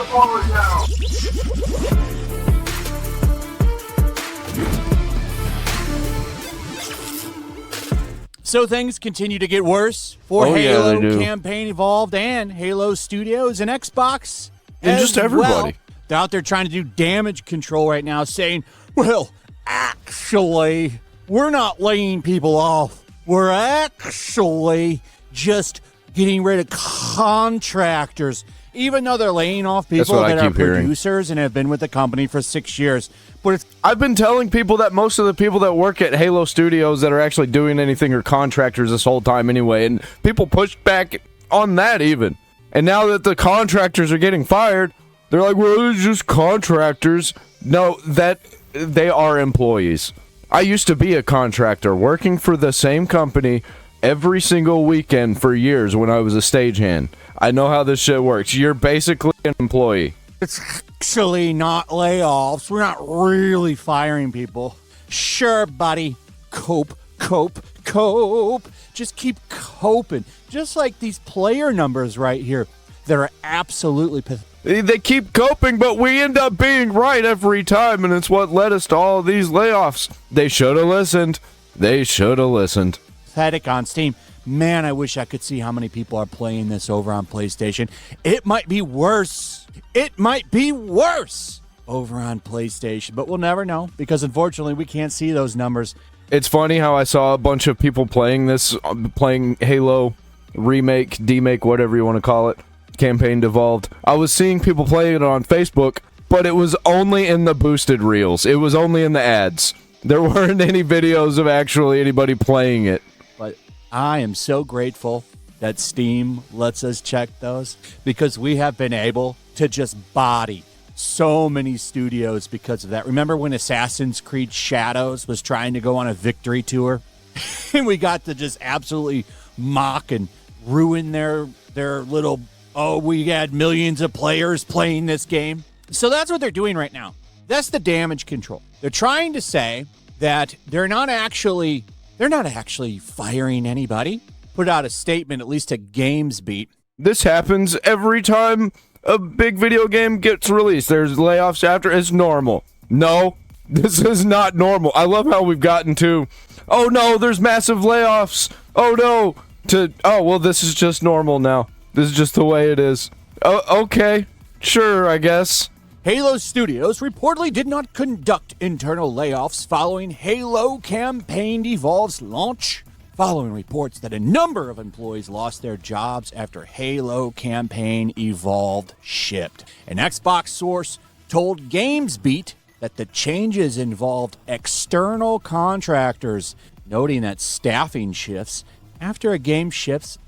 Folly Town. So things continue to get worse for Halo Campaign Evolved and Halo Studios and Xbox. And just everybody. Well. They're out there trying to do damage control right now, saying, well, actually, we're not laying people off. We're actually just getting rid of contractors, even though they're laying off people that are producers and have been with the company for 6 years. But I've been telling people that most of the people that work at Halo Studios that are actually doing anything are contractors this whole time anyway, and people pushed back on that even. And now that the contractors are getting fired, they're like, well, it's just contractors. No, that they are employees. I used to be a contractor working for the same company every single weekend for years when I was a stagehand. I know how this shit works. You're basically an employee. It's actually not layoffs. We're not really firing people. Sure, buddy. Cope. Just keep coping. Just like these player numbers right here that are absolutely pathetic. They keep coping, but we end up being right every time, and it's what led us to all these layoffs. They should have listened. Pathetic on Steam. Man, I wish I could see how many people are playing this over on PlayStation. It might be worse. Over on PlayStation, but we'll never know because unfortunately we can't see those numbers. It's funny how I saw a bunch of people playing Halo remake, demake, whatever you want to call it, Campaign Devolved. I was seeing people playing it on Facebook, but it was only in the boosted reels. It was only in the ads. There weren't any videos of actually anybody playing it. But I am so grateful that Steam lets us check those because we have been able to just body so many studios because of that. Remember when Assassin's Creed Shadows was trying to go on a victory tour? And we got to just absolutely mock and ruin their little, we had millions of players playing this game. So that's what they're doing right now. That's the damage control. They're trying to say that they're not actually firing anybody. Put out a statement, at least to GamesBeat. This happens every time a big video game gets released. There's layoffs after. It's normal. No, this is not normal. I love how we've gotten to, oh no, there's massive layoffs. Oh no, well, this is just normal now. This is just the way it is. Oh, okay, sure, I guess. Halo Studios reportedly did not conduct internal layoffs following Halo Campaign Evolved's launch, following reports that a number of employees lost their jobs after Halo Campaign Evolved shipped. An Xbox source told GamesBeat that the changes involved external contractors, noting that staffing shifts after a game ships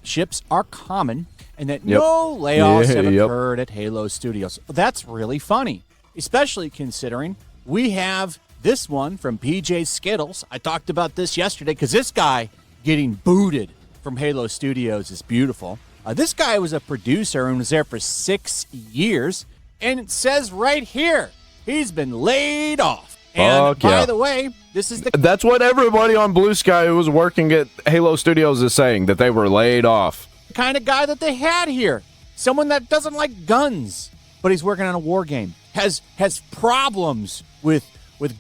are common and that no layoffs have occurred at Halo Studios. That's really funny, especially considering we have this one from PJ Skittles. I talked about this yesterday because this guy getting booted from Halo Studios is beautiful. This guy was a producer and was there for 6 years, and it says right here, he's been laid off. And by the way, that's what everybody on Blue Sky who was working at Halo Studios is saying, that they were laid off. Kind of guy that they had here. Someone that doesn't like guns, but he's working on a war game. Has problems with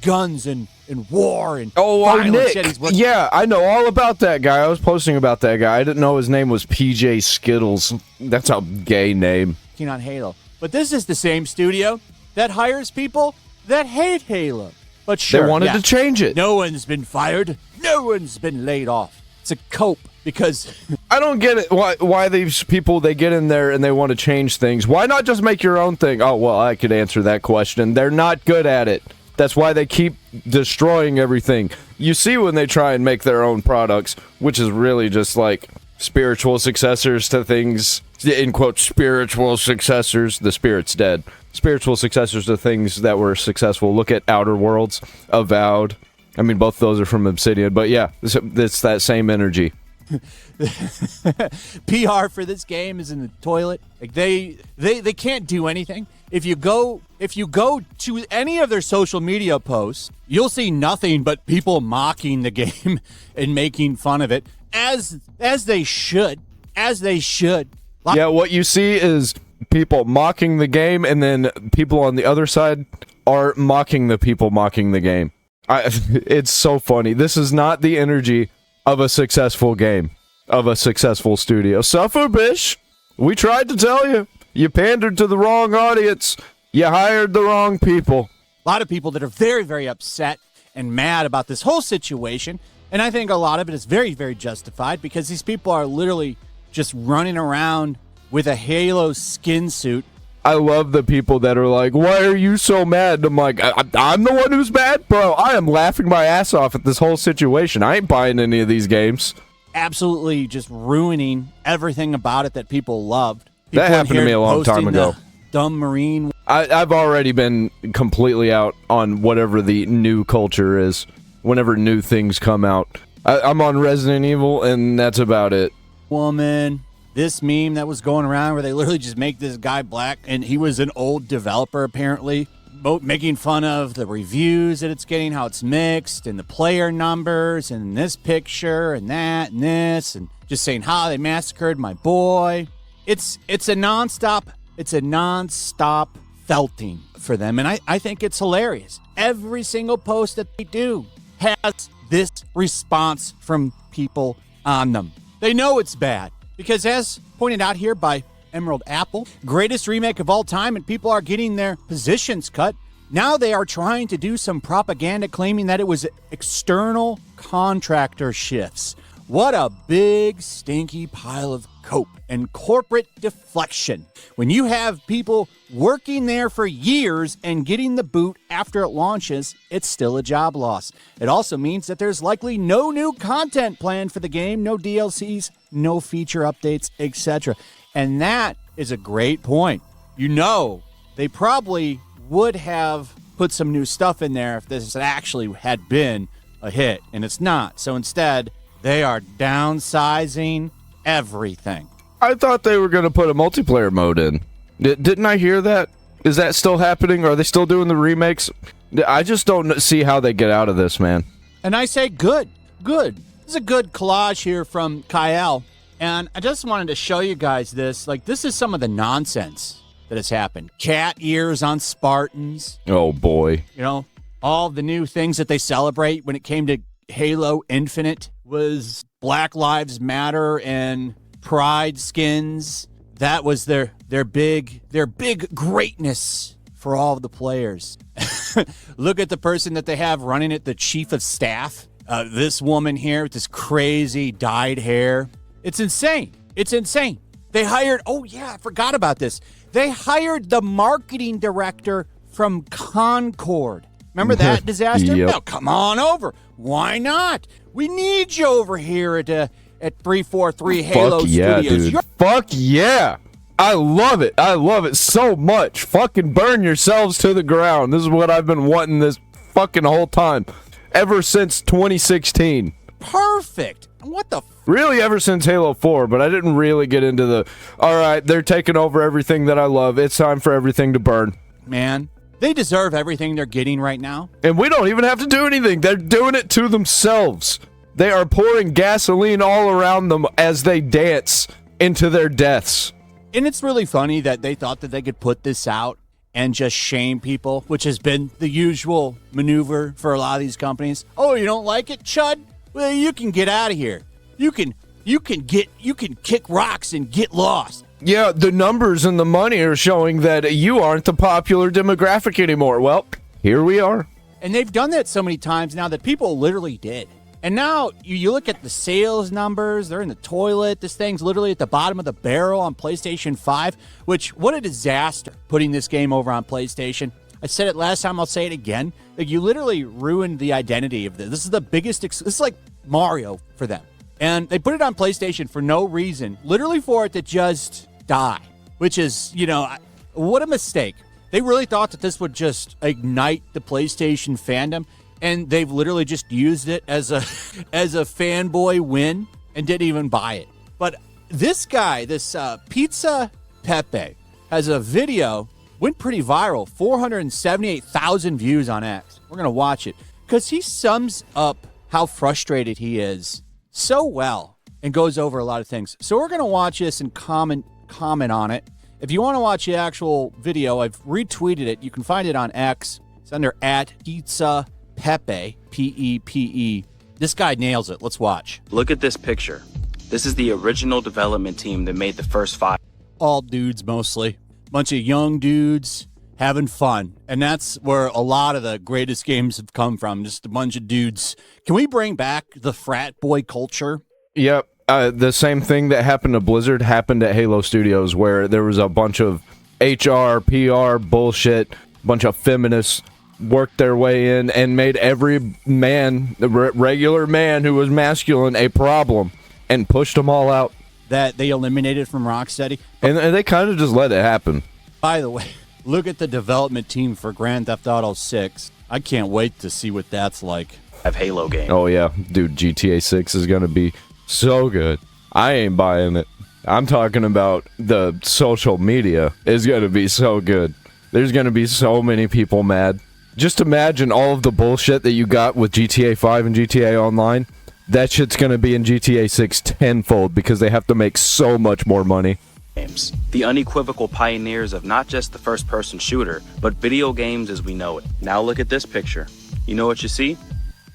guns and war and violence. Nick. Yeah, I know all about that guy. I was posting about that guy. I didn't know his name was PJ Skittles. That's a gay name. On Halo. But this is the same studio that hires people that hate Halo. But sure, they wanted to change it. No one's been fired. No one's been laid off. It's a cope because I don't get it. Why these people, they get in there and they want to change things. Why not just make your own thing? Oh, well, I could answer that question. They're not good at it. That's why they keep destroying everything. You see when they try and make their own products, which is really just like spiritual successors to things, in quotes, spiritual successors. The spirit's dead. Spiritual successors to things that were successful. Look at Outer Worlds, Avowed. I mean, both those are from Obsidian, but yeah, it's that same energy. PR for this game is in the toilet. Like they can't do anything. If you go to any of their social media posts, you'll see nothing but people mocking the game and making fun of it, as they should. Yeah, what you see is people mocking the game, and then people on the other side are mocking the people mocking the game. It's so funny. This is not the energy of a successful game, of a successful studio. Suffer, bish. We tried to tell you. You pandered to the wrong audience. You hired the wrong people. A lot of people that are very, very upset and mad about this whole situation. And I think a lot of it is very, very justified because these people are literally just running around with a Halo skin suit. I love the people that are like, why are you so mad? I'm like, I'm the one who's mad? Bro, I am laughing my ass off at this whole situation. I ain't buying any of these games. Absolutely just ruining everything about it that people loved. People that happened to me a long time ago. Dumb Marine. I've already been completely out on whatever the new culture is whenever new things come out. I'm on Resident Evil, and that's about it. Woman. This meme that was going around where they literally just make this guy black, and he was an old developer apparently, making fun of the reviews that it's getting, how it's mixed, and the player numbers, and this picture, and that, and this, and just saying how they massacred my boy. It's a nonstop felting for them, and I think it's hilarious. Every single post that they do has this response from people on them. They know it's bad. Because as pointed out here by Emerald Apple, greatest remake of all time, and people are getting their positions cut. Now they are trying to do some propaganda claiming that it was external contractor shifts. What a big stinky pile of cope and corporate deflection. When you have people working there for years and getting the boot after it launches, it's still a job loss. It also means that there's likely no new content planned for the game, no DLCs, no feature updates, etc. And that is a great point. You know, they probably would have put some new stuff in there if this actually had been a hit, and it's not. So instead, they are downsizing everything. I thought they were going to put a multiplayer mode in. Didn't I hear that? Is that still happening? Are they still doing the remakes? I just don't see how they get out of this, man. And I say good. This is a good collage here from Kyle. And I just wanted to show you guys this. Like, this is some of the nonsense that has happened. Cat ears on Spartans. Oh, boy. You know, all the new things that they celebrate when it came to Halo Infinite was Black Lives Matter and Pride skins. That was their big greatness for all of the players. Look at the person that they have running it, the chief of staff. This woman here with this crazy dyed hair. It's insane. They hired, oh yeah, I forgot about this. They hired the marketing director from Concord. Remember that disaster? Yep. No, come on over. Why not? We need you over here at 343 Halo Studios. Dude. Fuck yeah. I love it so much. Fucking burn yourselves to the ground. This is what I've been wanting this fucking whole time. Ever since 2016. Perfect. What the really ever since Halo 4, but I didn't really get into the, alright, they're taking over everything that I love. It's time for everything to burn. Man, they deserve everything they're getting right now. And we don't even have to do anything. They're doing it to themselves. They are pouring gasoline all around them as they dance into their deaths. And it's really funny that they thought that they could put this out and just shame people, which has been the usual maneuver for a lot of these companies. Oh, you don't like it, Chud? Well, you can get out of here. You can kick rocks and get lost. Yeah, the numbers and the money are showing that you aren't the popular demographic anymore. Well, here we are. And they've done that so many times now that people literally did. And now you look at the sales numbers, they're in the toilet. This thing's literally at the bottom of the barrel on PlayStation 5, which, what a disaster putting this game over on PlayStation. I said it last time, I'll say it again. Like, you literally ruined the identity of this. This is the biggest, this is like Mario for them. And they put it on PlayStation for no reason, literally for it to just die, which is, you know, what a mistake. They really thought that this would just ignite the PlayStation fandom, and they've literally just used it as a fanboy win and didn't even buy it. But this guy, this Pizza Pepe, has a video, went pretty viral, 478,000 views on X. We're going to watch it because he sums up how frustrated he is so well and goes over a lot of things. So we're going to watch this and comment on it. If you want to watch the actual video, I've retweeted it. You can find it on X. It's under @Pizza Pepe, P-E-P-E. This guy nails it. Let's watch. Look at this picture. This is the original development team that made the first 5. All dudes mostly. Bunch of young dudes having fun. And that's where a lot of the greatest games have come from. Just a bunch of dudes. Can we bring back the frat boy culture? Yep. The same thing that happened to Blizzard happened at Halo Studios, where there was a bunch of HR, PR bullshit, bunch of feminists worked their way in and made every man, the regular man who was masculine, a problem and pushed them all out. That they eliminated from Rocksteady. And they kind of just let it happen. By the way, look at the development team for Grand Theft Auto 6. I can't wait to see what that's like. Of Halo game. Oh, yeah. Dude, GTA 6 is going to be so good. I ain't buying it. I'm talking about the social media is going to be so good. There's going to be so many people mad. Just imagine all of the bullshit that you got with GTA 5 and GTA Online. That shit's going to be in GTA 6 tenfold because they have to make so much more money. Games. The unequivocal pioneers of not just the first-person shooter, but video games as we know it. Now look at this picture. You know what you see?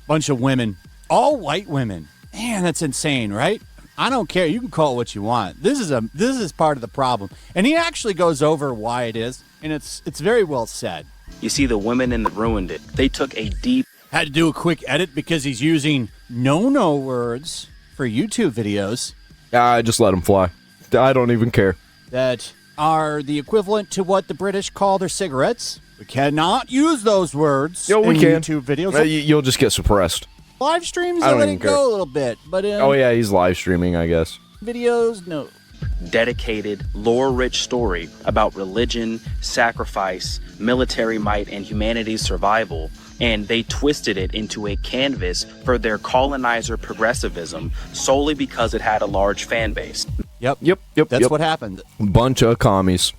Bunch of women. All white women. Man, that's insane, right? I don't care. You can call it what you want. This is part of the problem. And he actually goes over why it is, and it's very well said. You see the women in the ruined it. They took a deep... Had to do a quick edit because he's using no words for YouTube videos. I just let them fly. I don't even care. That are the equivalent to what the British call their cigarettes. We cannot use those words in YouTube videos. You'll just get suppressed. Live streams, I let it go a little bit. But oh, yeah, he's live streaming, I guess. Videos, no. Dedicated, lore-rich story about religion, sacrifice, military might, and humanity's survival. And they twisted it into a canvas for their colonizer progressivism solely because it had a large fan base. Yep. That's what happened. Bunch of commies.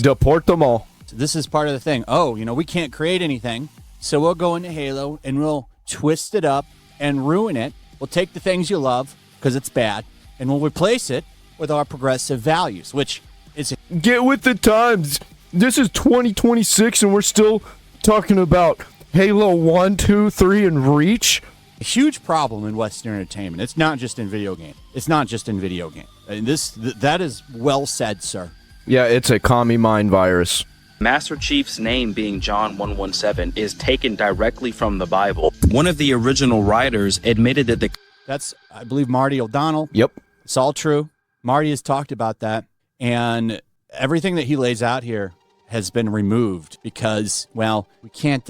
Deport them all. This is part of the thing. Oh, we can't create anything, so we'll go into Halo and we'll twist it up and ruin it. We'll take the things you love because it's bad, and we'll replace it with our progressive values, which is... Get with the times. This is 2026 and we're still talking about Halo 1, 2, 3, and Reach. A huge problem in Western entertainment. It's not just in video games. And that is well said, sir. Yeah, it's a commie mind virus. Master Chief's name being John 117 is taken directly from the Bible. One of the original writers admitted that That's, I believe, Marty O'Donnell. Yep. It's all true. Marty has talked about that. And everything that he lays out here has been removed because, well, we can't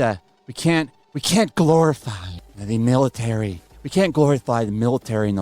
glorify the military. We can't glorify the military and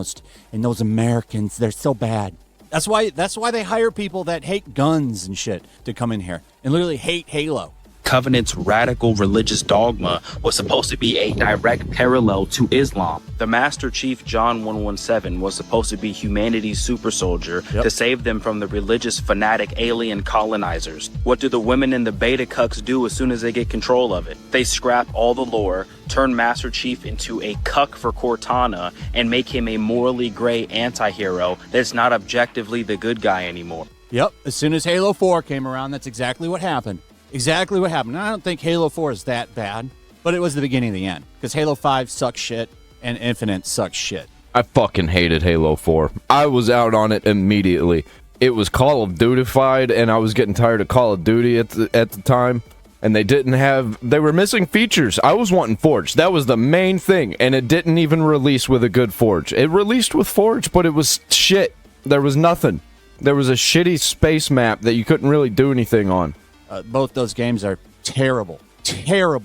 those Americans. They're so bad. That's why they hire people that hate guns and shit to come in here and literally hate Halo. Covenant's radical religious dogma was supposed to be a direct parallel to Islam. The Master Chief John 117 was supposed to be humanity's super soldier to save them from the religious fanatic alien colonizers. What do the women in the beta cucks do as soon as they get control of it? They scrap all the lore, turn Master Chief into a cuck for Cortana, and make him a morally gray anti-hero that's not objectively the good guy anymore. Yep, as soon as Halo 4 came around, that's exactly what happened. Exactly what happened. I don't think Halo 4 is that bad, but it was the beginning of the end. Because Halo 5 sucks shit, and Infinite sucks shit. I fucking hated Halo 4. I was out on it immediately. It was Call of Duty-fied, and I was getting tired of Call of Duty at the time. And they were missing features. I was wanting Forge. That was the main thing, and it didn't even release with a good Forge. It released with Forge, but it was shit. There was nothing. There was a shitty space map that you couldn't really do anything on. Both those games are terrible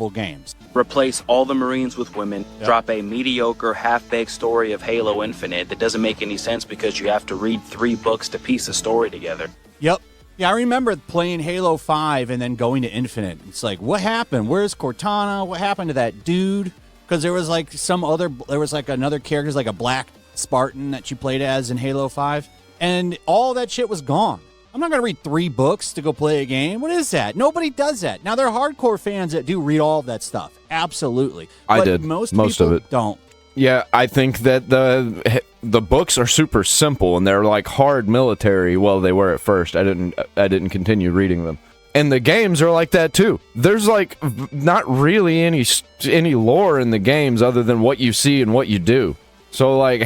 games. Replace all the Marines with women, drop a mediocre, half-baked story of Halo Infinite that doesn't make any sense because you have to read 3 books to piece a story together. Yep. Yeah, I remember playing Halo 5 and then going to Infinite. It's like, what happened? Where's Cortana? What happened to that dude? Because there was another character, like a black Spartan that you played as in Halo 5, and all that shit was gone. I'm not going to read 3 books to go play a game. What is that? Nobody does that. Now, there are hardcore fans that do read all of that stuff. Absolutely. I did. Most of it don't. Yeah, I think that the books are super simple and they're like hard military. Well, they were at first. I didn't continue reading them. And the games are like that too. There's like not really any lore in the games other than what you see and what you do. So like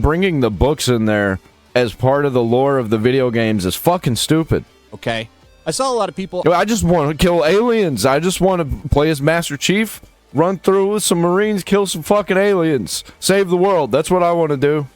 bringing the books in there as part of the lore of the video games is fucking stupid. Okay. I saw a lot of people. I just want to kill aliens. I just want to play as Master Chief, run through with some Marines, kill some fucking aliens, save the world. That's what I want to do.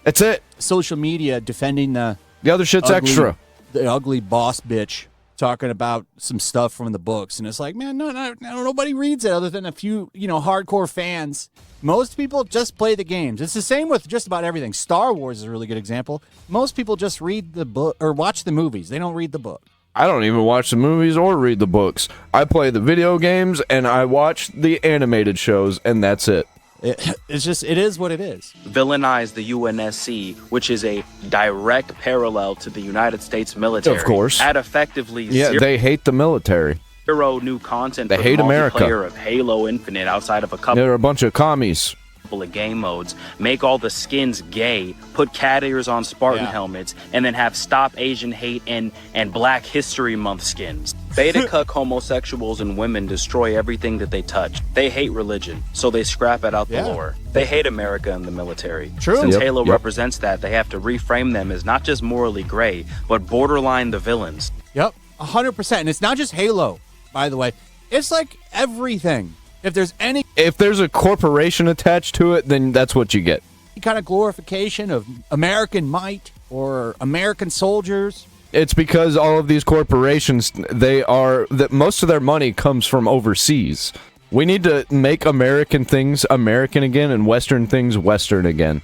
That's it. Social media defending the other shit's extra. The ugly boss bitch talking about some stuff from the books, and it's like, man, no, nobody reads it other than a few, hardcore fans. Most people just play the games. It's the same with just about everything. Star Wars is a really good example. Most people just read the book or watch the movies. They don't read the book. I don't even watch the movies or read the books. I play the video games and I watch the animated shows, and that's it. It is what it is. Villainize the UNSC, which is a direct parallel to the United States military. Of course. Add effectively they hate the military. Zero new content they for hate the multiplayer America. Of Halo Infinite outside of a couple. They're a bunch of commies. Of game modes, make all the skins gay, put cat ears on Spartan helmets, and then have Stop Asian Hate and Black History Month skins. Beta cuck homosexuals and women destroy everything that they touch. They hate religion, so they scrap it out the lore. They hate America and the military. True. Since Halo represents that, they have to reframe them as not just morally gray, but borderline the villains. Yep, 100%. And it's not just Halo, by the way. It's like everything. If there's a corporation attached to it, then that's what you get. Any kind of glorification of American might or American soldiers. It's because all of these corporations, that most of their money comes from overseas. We need to make American things American again and Western things Western again.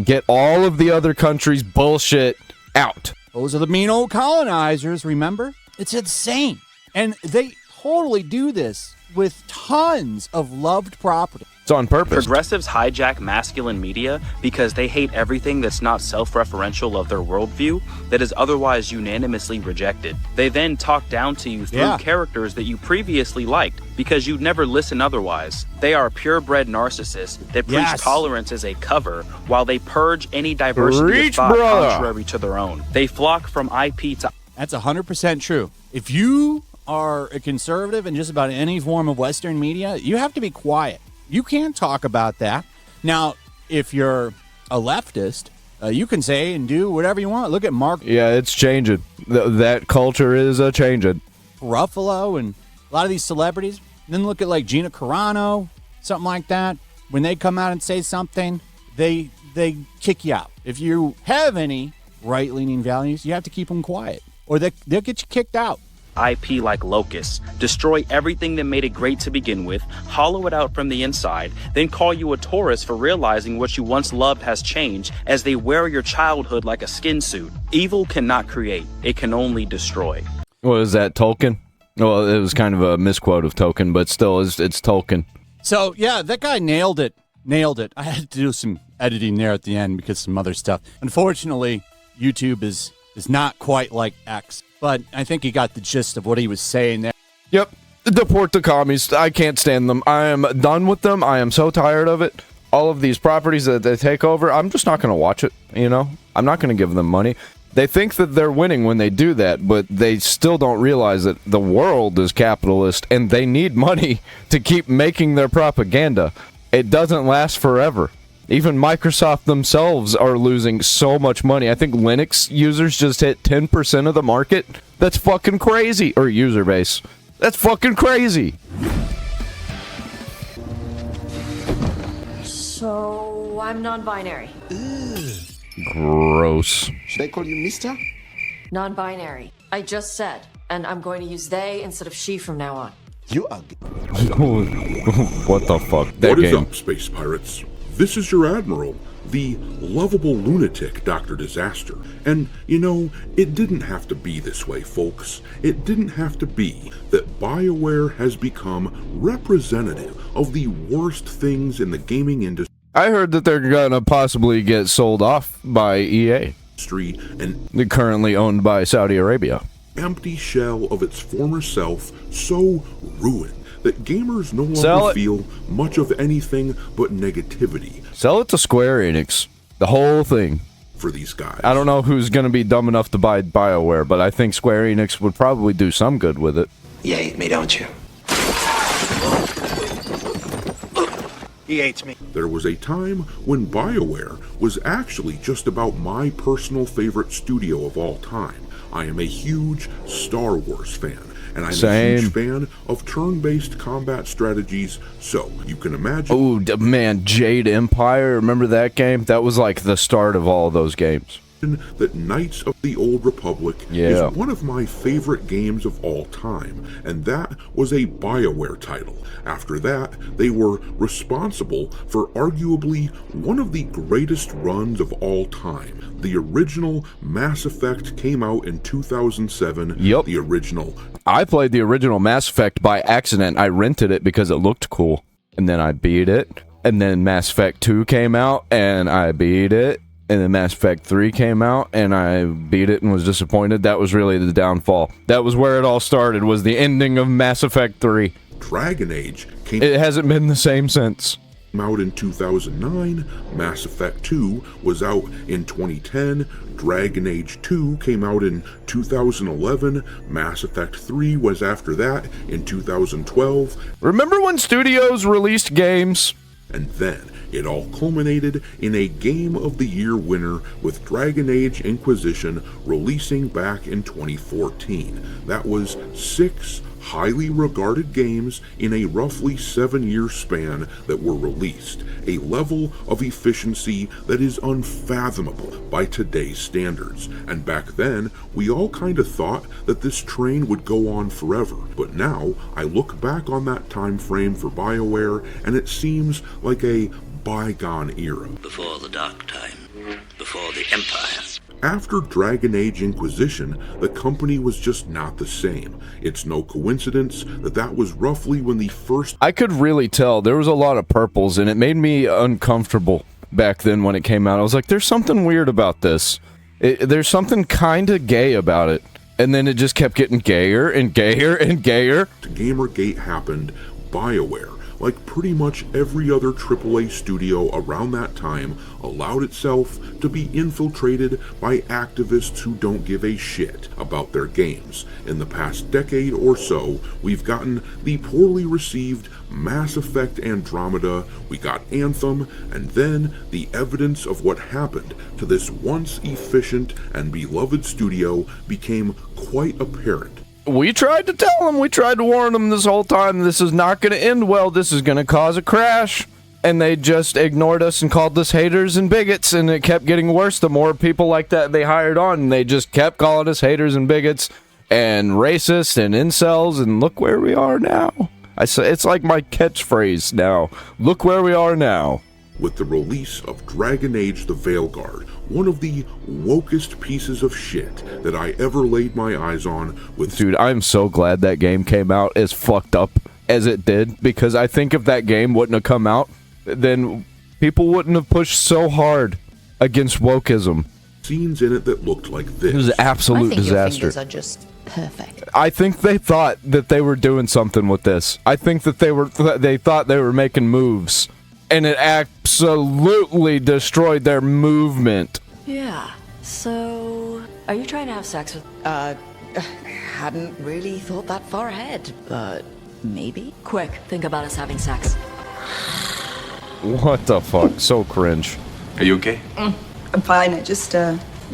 Get all of the other countries' bullshit out. Those are the mean old colonizers, remember? It's insane. And they totally do this with tons of loved property. It's on purpose. Progressives hijack masculine media because they hate everything that's not self-referential of their worldview that is otherwise unanimously rejected. They then talk down to you through characters that you previously liked because you'd never listen otherwise. They are purebred narcissists that preach tolerance as a cover while they purge any diversity of thought contrary to their own. They flock from IP to... That's 100% true. If you are a conservative in just about any form of Western media, you have to be quiet. You can't talk about that. Now, if you're a leftist, you can say and do whatever you want. Look at Mark. Yeah, it's changing. That culture is changing. Ruffalo and a lot of these celebrities. And then look at like Gina Carano, something like that. When they come out and say something, they kick you out. If you have any right-leaning values, you have to keep them quiet, or they'll get you kicked out. IP like locusts, destroy everything that made it great to begin with, hollow it out from the inside, then call you a tourist for realizing what you once loved has changed as they wear your childhood like a skin suit. Evil cannot create, it can only destroy. What is that, Tolkien? Well, it was kind of a misquote of Tolkien, but still, it's Tolkien. So, yeah, that guy nailed it. I had to do some editing there at the end because some other stuff. Unfortunately, YouTube is not quite like X. But I think he got the gist of what he was saying there. Yep. Deport the commies. I can't stand them. I am done with them. I am so tired of it. All of these properties that they take over, I'm just not going to watch it, I'm not going to give them money. They think that they're winning when they do that, but they still don't realize that the world is capitalist and they need money to keep making their propaganda. It doesn't last forever. Even Microsoft themselves are losing so much money. I think Linux users just hit 10% of the market. That's fucking crazy. Or user base. That's fucking crazy. So, I'm non-binary. Gross. Should I call you mister? Non-binary. I just said, and I'm going to use they instead of she from now on. You are... What the fuck? That What is game. up, space pirates? This is your admiral, the lovable lunatic Dr. Disaster. And, it didn't have to be this way, folks. It didn't have to be that BioWare has become representative of the worst things in the gaming industry. I heard that they're gonna possibly get sold off by EA. And they're currently owned by Saudi Arabia. Empty shell of its former self, so ruined that gamers no longer feel much of anything but negativity. Sell it to Square Enix. The whole thing. For these guys. I don't know who's going to be dumb enough to buy BioWare, but I think Square Enix would probably do some good with it. You hate me, don't you? He hates me. There was a time when BioWare was actually just about my personal favorite studio of all time. I am a huge Star Wars fan, and I'm a huge fan of turn-based combat strategies, so you can imagine... Oh, man, Jade Empire, remember that game? That was like the start of all of those games. That Knights of the Old Republic is one of my favorite games of all time, and that was a BioWare title. After that, they were responsible for arguably one of the greatest runs of all time. The original Mass Effect came out in 2007. Yep. The original. I played the original Mass Effect by accident. I rented it because it looked cool, and then I beat it. And then Mass Effect 2 came out, and I beat it. And then Mass Effect 3 came out, and I beat it and was disappointed. That was really the downfall. That was where it all started, was the ending of Mass Effect 3. Dragon Age came... It hasn't been the same since. Out in 2009, Mass Effect 2 was out in 2010, Dragon Age 2 came out in 2011, Mass Effect 3 was after that in 2012. Remember when studios released games? And then it all culminated in a Game of the Year winner with Dragon Age Inquisition releasing back in 2014. That was 6 highly regarded games in a roughly 7-year span that were released, a level of efficiency that is unfathomable by today's standards. And back then, we all kind of thought that this train would go on forever, but now I look back on that time frame for BioWare and it seems like a bygone era. Before the dark time, before the Empire. After Dragon Age Inquisition, the company was just not the same. It's no coincidence that that was roughly when the first... I could really tell. There was a lot of purples, and it made me uncomfortable back then when it came out. I was like, there's something weird about this. There's something kind of gay about it. And then it just kept getting gayer and gayer and gayer. Gamergate happened, BioWare, like pretty much every other AAA studio around that time, allowed itself to be infiltrated by activists who don't give a shit about their games. In the past decade or so, we've gotten the poorly received Mass Effect Andromeda, we got Anthem, and then the evidence of what happened to this once efficient and beloved studio became quite apparent. We tried to tell them, we tried to warn them this whole time, this is not going to end well, this is going to cause a crash. And they just ignored us and called us haters and bigots, and it kept getting worse. The more people like that they hired on, and they just kept calling us haters and bigots and racists and incels, and look where we are now. I say it's like my catchphrase now. Look where we are now. With the release of Dragon Age the Veilguard, one of the wokest pieces of shit that I ever laid my eyes on with... Dude, I'm so glad that game came out as fucked up as it did, because I think if that game wouldn't have come out, then people wouldn't have pushed so hard against wokeism. Scenes in it that looked like this. It was an absolute disaster. Your fingers are just perfect. I think they thought that they were doing something with this. I think that they thought they were making moves, and it absolutely destroyed their movement. Yeah, so... Are you trying to have sex with... Hadn't really thought that far ahead, but maybe? Quick, think about us having sex. What the fuck? So cringe. Are you okay? I'm fine. I just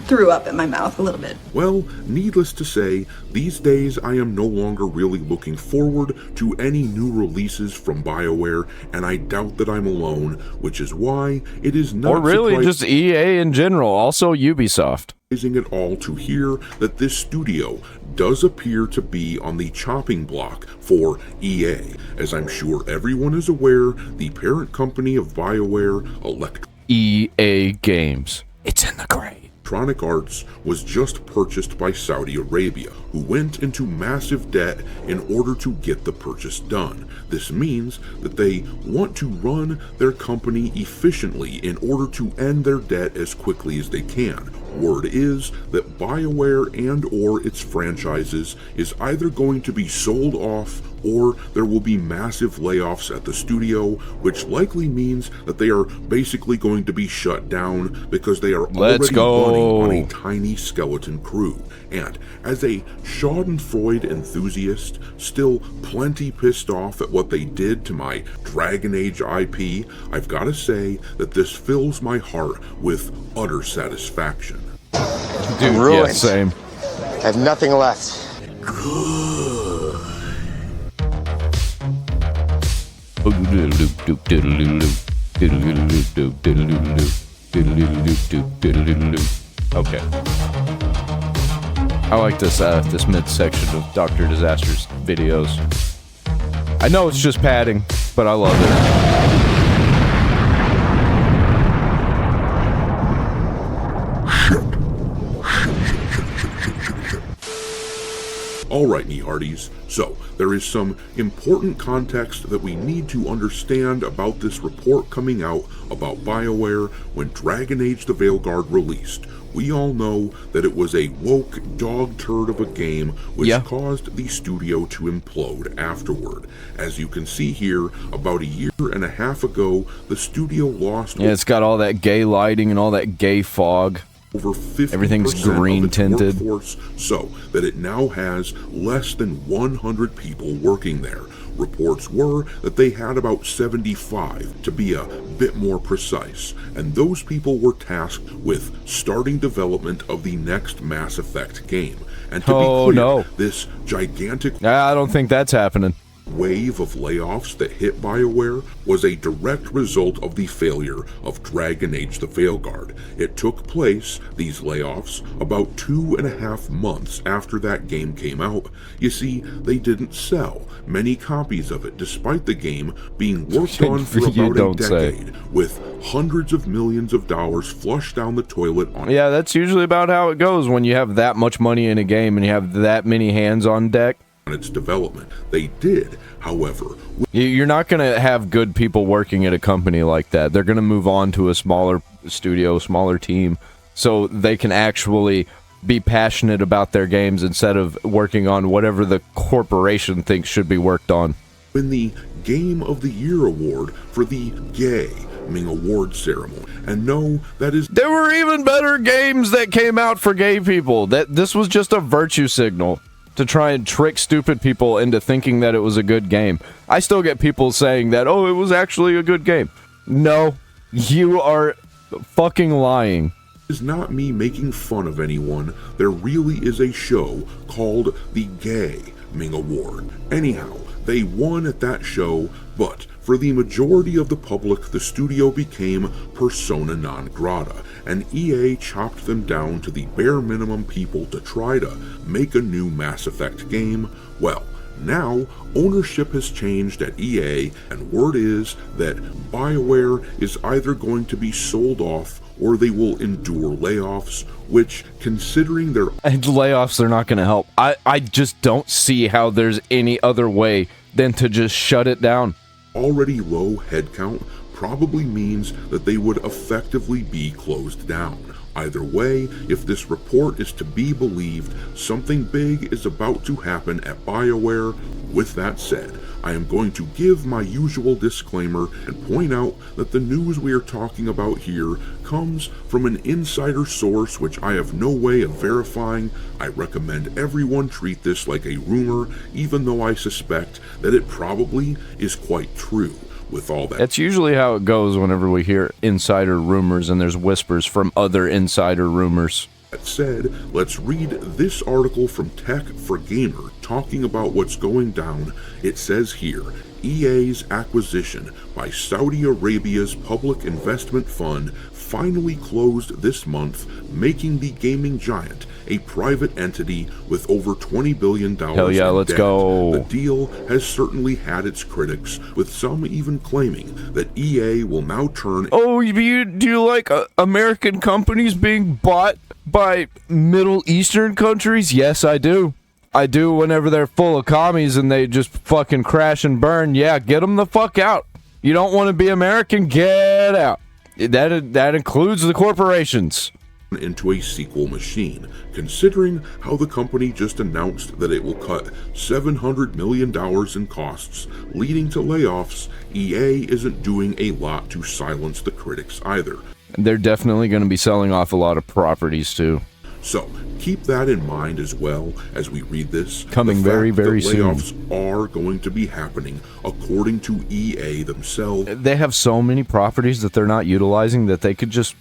threw up in my mouth a little bit. Well, needless to say, these days I am no longer really looking forward to any new releases from BioWare, and I doubt that I'm alone, which is why it is not or really just EA in general, also Ubisoft. Surprising at all to hear that this studio does appear to be on the chopping block for EA. As I'm sure everyone is aware, the parent company of BioWare, EA Games. It's in the grave. Electronic Arts was just purchased by Saudi Arabia, who went into massive debt in order to get the purchase done. This means that they want to run their company efficiently in order to end their debt as quickly as they can. Word is that BioWare and or its franchises is either going to be sold off or there will be massive layoffs at the studio, which likely means that they are basically going to be shut down because they are already running on a tiny skeleton crew. And as a Schadenfreude enthusiast, still plenty pissed off at what they did to my Dragon Age IP, I've got to say that this fills my heart with utter satisfaction. Dude, ruined. Yeah, same. I have nothing left. Okay. I like this midsection of Dr. Disaster's videos. I know it's just padding, but I love it. Alright, Hearties, so there is some important context that we need to understand about this report coming out about BioWare when Dragon Age the Veilguard released. We all know that it was a woke dog turd of a game which caused the studio to implode afterward. As you can see here, about a year and a half ago, the studio lost... Yeah, it's got all that gay lighting and all that gay fog. Over 50% everything's green of its tinted workforce, so that it now has less than 100 people working there. Reports were that they had about 75, to be a bit more precise, and those people were tasked with starting development of the next Mass Effect game. And to be clear, this gigantic... I don't think that's happening. Wave of layoffs that hit BioWare was a direct result of the failure of Dragon Age the Veilguard. It took place, these layoffs, about 2.5 months after that game came out. You see, they didn't sell many copies of it, despite the game being worked on for about a decade, with hundreds of millions of dollars flushed down the toilet on... Yeah, that's usually about how it goes when you have that much money in a game and you have that many hands on deck. Its development. They did, however... You're not going to have good people working at a company like that. They're going to move on to a smaller studio, smaller team, so they can actually be passionate about their games instead of working on whatever the corporation thinks should be worked on. Win the Game of the Year award for the Gaming Award ceremony. And no, that is... There were even better games that came out for gay people. This was just a virtue signal to try and trick stupid people into thinking that it was a good game. I still get people saying that, oh, it was actually a good game. No, you are fucking lying. It's not me making fun of anyone. There really is a show called the Gaming Award. Anyhow, they won at that show, but for the majority of the public, the studio became persona non grata, and EA chopped them down to the bare minimum people to try to make a new Mass Effect game. Well, now ownership has changed at EA, and word is that BioWare is either going to be sold off or they will endure layoffs, which, considering their... Layoffs are not going to help. I just don't see how there's any other way than to just shut it down. Already low headcount probably means that they would effectively be closed down. Either way, if this report is to be believed, something big is about to happen at BioWare. With that said, I am going to give my usual disclaimer and point out that the news we are talking about here comes from an insider source which I have no way of verifying. I recommend everyone treat this like a rumor, even though I suspect that it probably is quite true. With all that, that's usually how it goes whenever we hear insider rumors and there's whispers from other insider rumors. That said, let's read this article from Tech for Gamer talking about what's going down. It says here, EA's acquisition by Saudi Arabia's public investment fund finally closed this month, making the gaming giant a private entity with over $20 billion Hell yeah, let's debt. go. The deal has certainly had its critics, with some even claiming that EA will now turn... Oh, do you like American companies being bought by Middle Eastern countries? Yes, I do. I do whenever they're full of commies and they just fucking crash and burn. Yeah, get them the fuck out. You don't want to be American? Get out. That includes the corporations. into a sequel machine, considering how the company just announced that it will cut $700 million in costs, leading to layoffs. EA isn't doing a lot to silence the critics either. They're definitely going to be selling off a lot of properties too. So keep that in mind as well as we read this. Coming very, very soon. Layoffs are going to be happening according to EA themselves. They have so many properties that they're not utilizing that they could just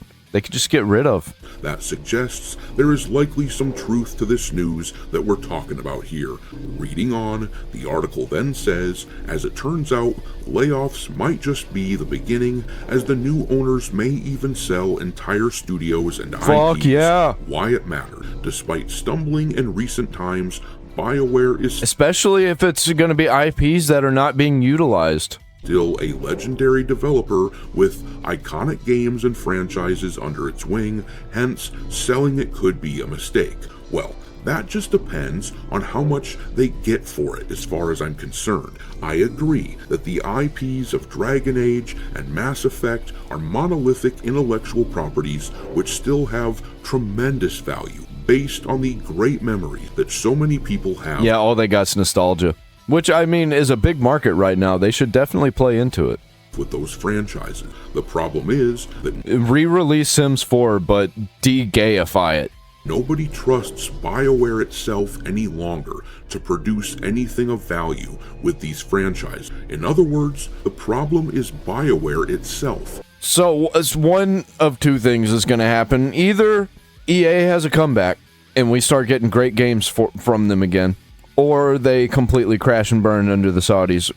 get rid of. That suggests there is likely some truth to this news that we're talking about here. Reading on, the article then says, as it turns out, layoffs might just be the beginning, as the new owners may even sell entire studios and Fuck IPs. Yeah. Why it matters. Despite stumbling in recent times, BioWare is especially if it's going to be IPs that are not being utilized. Still a legendary developer with iconic games and franchises under its wing, hence selling it could be a mistake. Well, that just depends on how much they get for it as far as I'm concerned. I agree that the IPs of Dragon Age and Mass Effect are monolithic intellectual properties which still have tremendous value based on the great memories that so many people have. Yeah, all they got's nostalgia. Which, I mean, is a big market right now. They should definitely play into it. With those franchises. The problem is that re-release Sims 4, but de-gayify it. Nobody trusts BioWare itself any longer to produce anything of value with these franchises. In other words, the problem is BioWare itself. So, it's one of two things is going to happen. Either EA has a comeback, and we start getting great games from them again, or they completely crash and burn under the Saudis.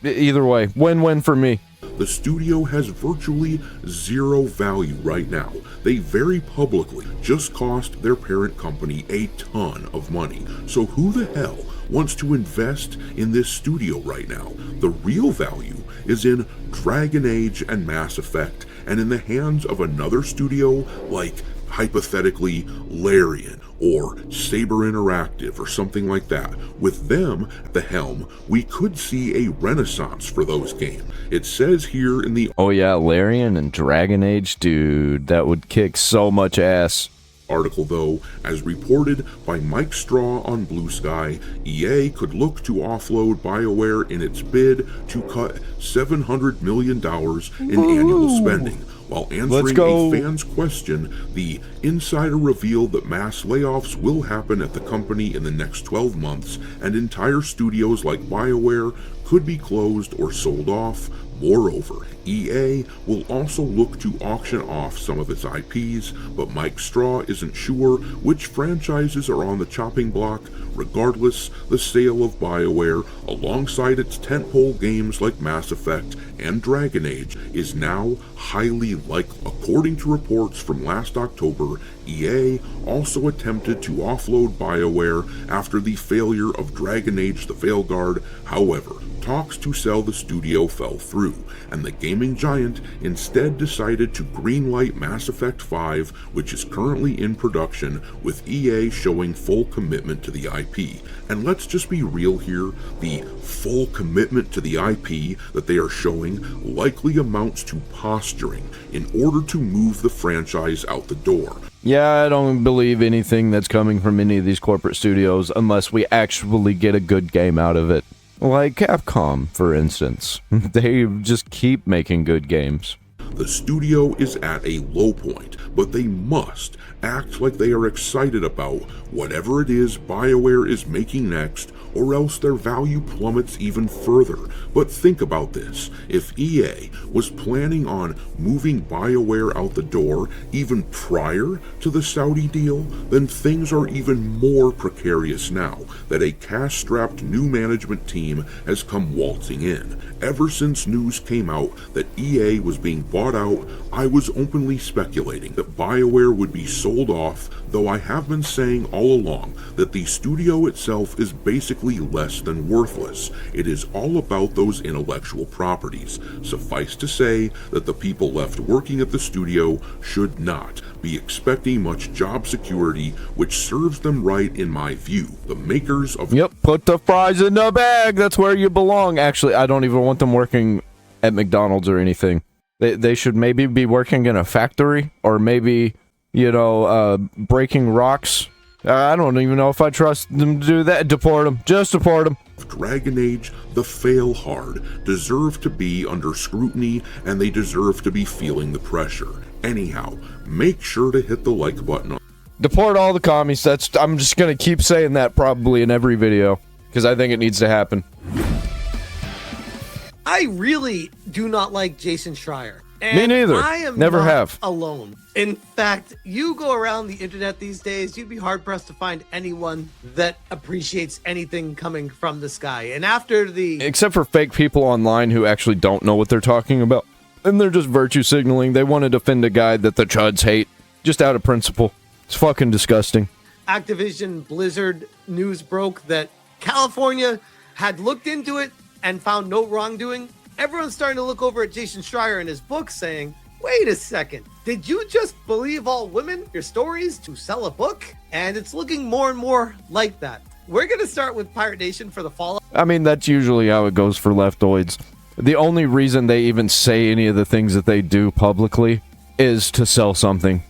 Either way, win-win for me. The studio has virtually zero value right now. They very publicly just cost their parent company a ton of money. So who the hell wants to invest in this studio right now? The real value is in Dragon Age and Mass Effect, and in the hands of another studio like, hypothetically, Larian or Saber Interactive or something like that. With them at the helm, we could see a renaissance for those games. It says here in the oh yeah, Larian and Dragon Age, dude, that would kick so much ass. Article, though, as reported by Mike Straw on Blue Sky, EA could look to offload BioWare in its bid to cut $700 million in annual spending. While answering a fan's question, the insider revealed that mass layoffs will happen at the company in the next 12 months, and entire studios like BioWare could be closed or sold off. Moreover, EA will also look to auction off some of its IPs, but Mike Straw isn't sure which franchises are on the chopping block. Regardless, the sale of BioWare, alongside its tentpole games like Mass Effect and Dragon Age, is now highly likely. According to reports from last October, EA also attempted to offload BioWare after the failure of Dragon Age The Veilguard. However, talks to sell the studio fell through, and the gaming giant instead decided to greenlight Mass Effect 5, which is currently in production, with EA showing full commitment to the IP. And let's just be real here, the full commitment to the IP that they are showing likely amounts to posturing in order to move the franchise out the door. Yeah, I don't believe anything that's coming from any of these corporate studios unless we actually get a good game out of it. Like Capcom, for instance. They just keep making good games. The studio is at a low point, but they must act like they are excited about whatever it is BioWare is making next, or else their value plummets even further. But think about this. If EA was planning on moving BioWare out the door even prior to the Saudi deal, then things are even more precarious now that a cash-strapped new management team has come waltzing in. Ever since news came out that EA was being bought out, I was openly speculating that BioWare would be sold off, though I have been saying all along that the studio itself is basically less than worthless. It is all about those intellectual properties. Suffice to say that the people left working at the studio should not be expecting much job security, which serves them right in my view. The makers of Yep, put the fries in the bag, that's where you belong. Actually, I don't even want them working at McDonald's or anything. They should maybe be working in a factory, or maybe breaking rocks. I don't even know if I trust them to do that. Deport them. Just deport them. Dragon Age, the fail hard, deserve to be under scrutiny, and they deserve to be feeling the pressure. Anyhow, make sure to hit the like button. Deport all the commies. I'm just going to keep saying that probably in every video, because I think it needs to happen. I really do not like Jason Schreier. And me neither. I am never not have. alone. In fact, you go around the internet these days, you'd be hard-pressed to find anyone that appreciates anything coming from the sky. And after the... Except for fake people online who actually don't know what they're talking about. And they're just virtue signaling. They want to defend a guy that the chuds hate. Just out of principle. It's fucking disgusting. Activision-Blizzard news broke that California had looked into it and found no wrongdoing. Everyone's starting to look over at Jason Schreier in his book saying, wait a second, did you just believe all women, your stories, to sell a book? And it's looking more and more like that. We're going to start with Pirate Nation for the Fallout. I mean, that's usually how it goes for leftoids. The only reason they even say any of the things that they do publicly is to sell something.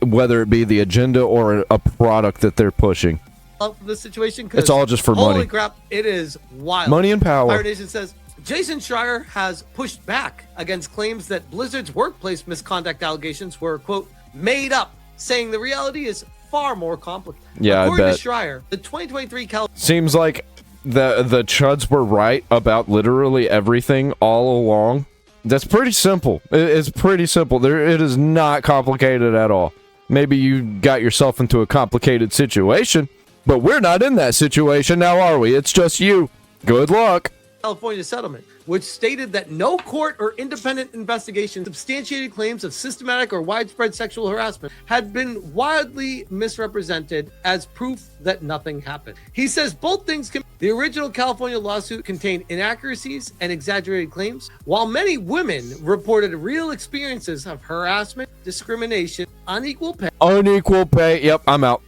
Whether it be the agenda or a product that they're pushing. From this situation, it's all just for holy money. Holy crap, it is wild. Money and power. Pirate Nation says, Jason Schreier has pushed back against claims that Blizzard's workplace misconduct allegations were, quote, made up, saying the reality is far more complicated. Yeah, according I bet. to Schreier, the 2023 Seems like the chuds were right about literally everything all along. That's pretty simple. It's pretty simple. It is not complicated at all. Maybe you got yourself into a complicated situation, but we're not in that situation now, are we? It's just you. Good luck. California settlement, which stated that no court or independent investigation substantiated claims of systematic or widespread sexual harassment had been widely misrepresented as proof that nothing happened. He says both things can. The original California lawsuit contained inaccuracies and exaggerated claims, while many women reported real experiences of harassment, discrimination, unequal pay. Yep, I'm out.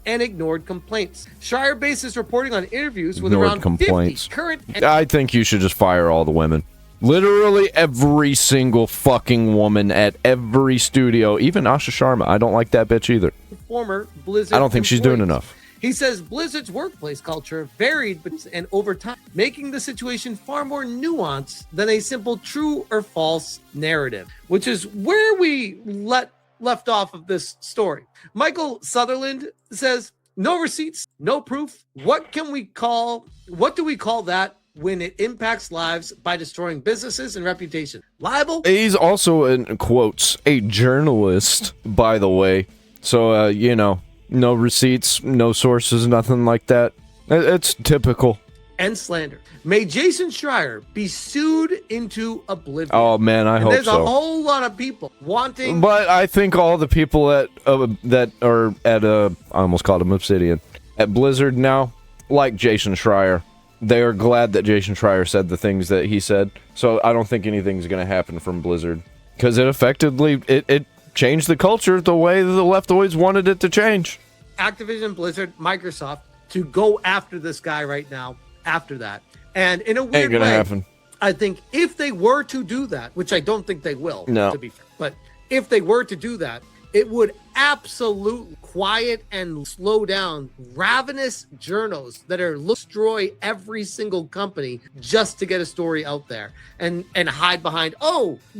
And ignored complaints. Schreier bases reporting on interviews with around 50 current... I think you should just fire all the women. Literally every single fucking woman at every studio, even Asha Sharma. I don't like that bitch either. Former Blizzard I don't think she's doing enough. He says Blizzard's workplace culture varied and over time, making the situation far more nuanced than a simple true or false narrative, which is where we left off of this story. Michael Sutherland says, no receipts, no proof. What do we call that when it impacts lives by destroying businesses and reputation? Libel? He's also, in quotes, a journalist, by the way. So, no receipts, no sources, nothing like that. It's typical. And slander. May Jason Schreier be sued into oblivion. Oh man, I hope so. There's a whole lot of people wanting. But I think all the people that are at I almost called him Obsidian, at Blizzard now, like Jason Schreier, they are glad that Jason Schreier said the things that he said. So I don't think anything's going to happen from Blizzard because it effectively it changed the culture the way the leftoids wanted it to change. Activision, Blizzard, Microsoft to go after this guy right now. After that. And in a weird Ain't gonna way, happen. I think if they were to do that, which I don't think they will, to be fair, but if they were to do that, it would absolutely quiet and slow down ravenous journals that are destroy every single company just to get a story out there and hide behind,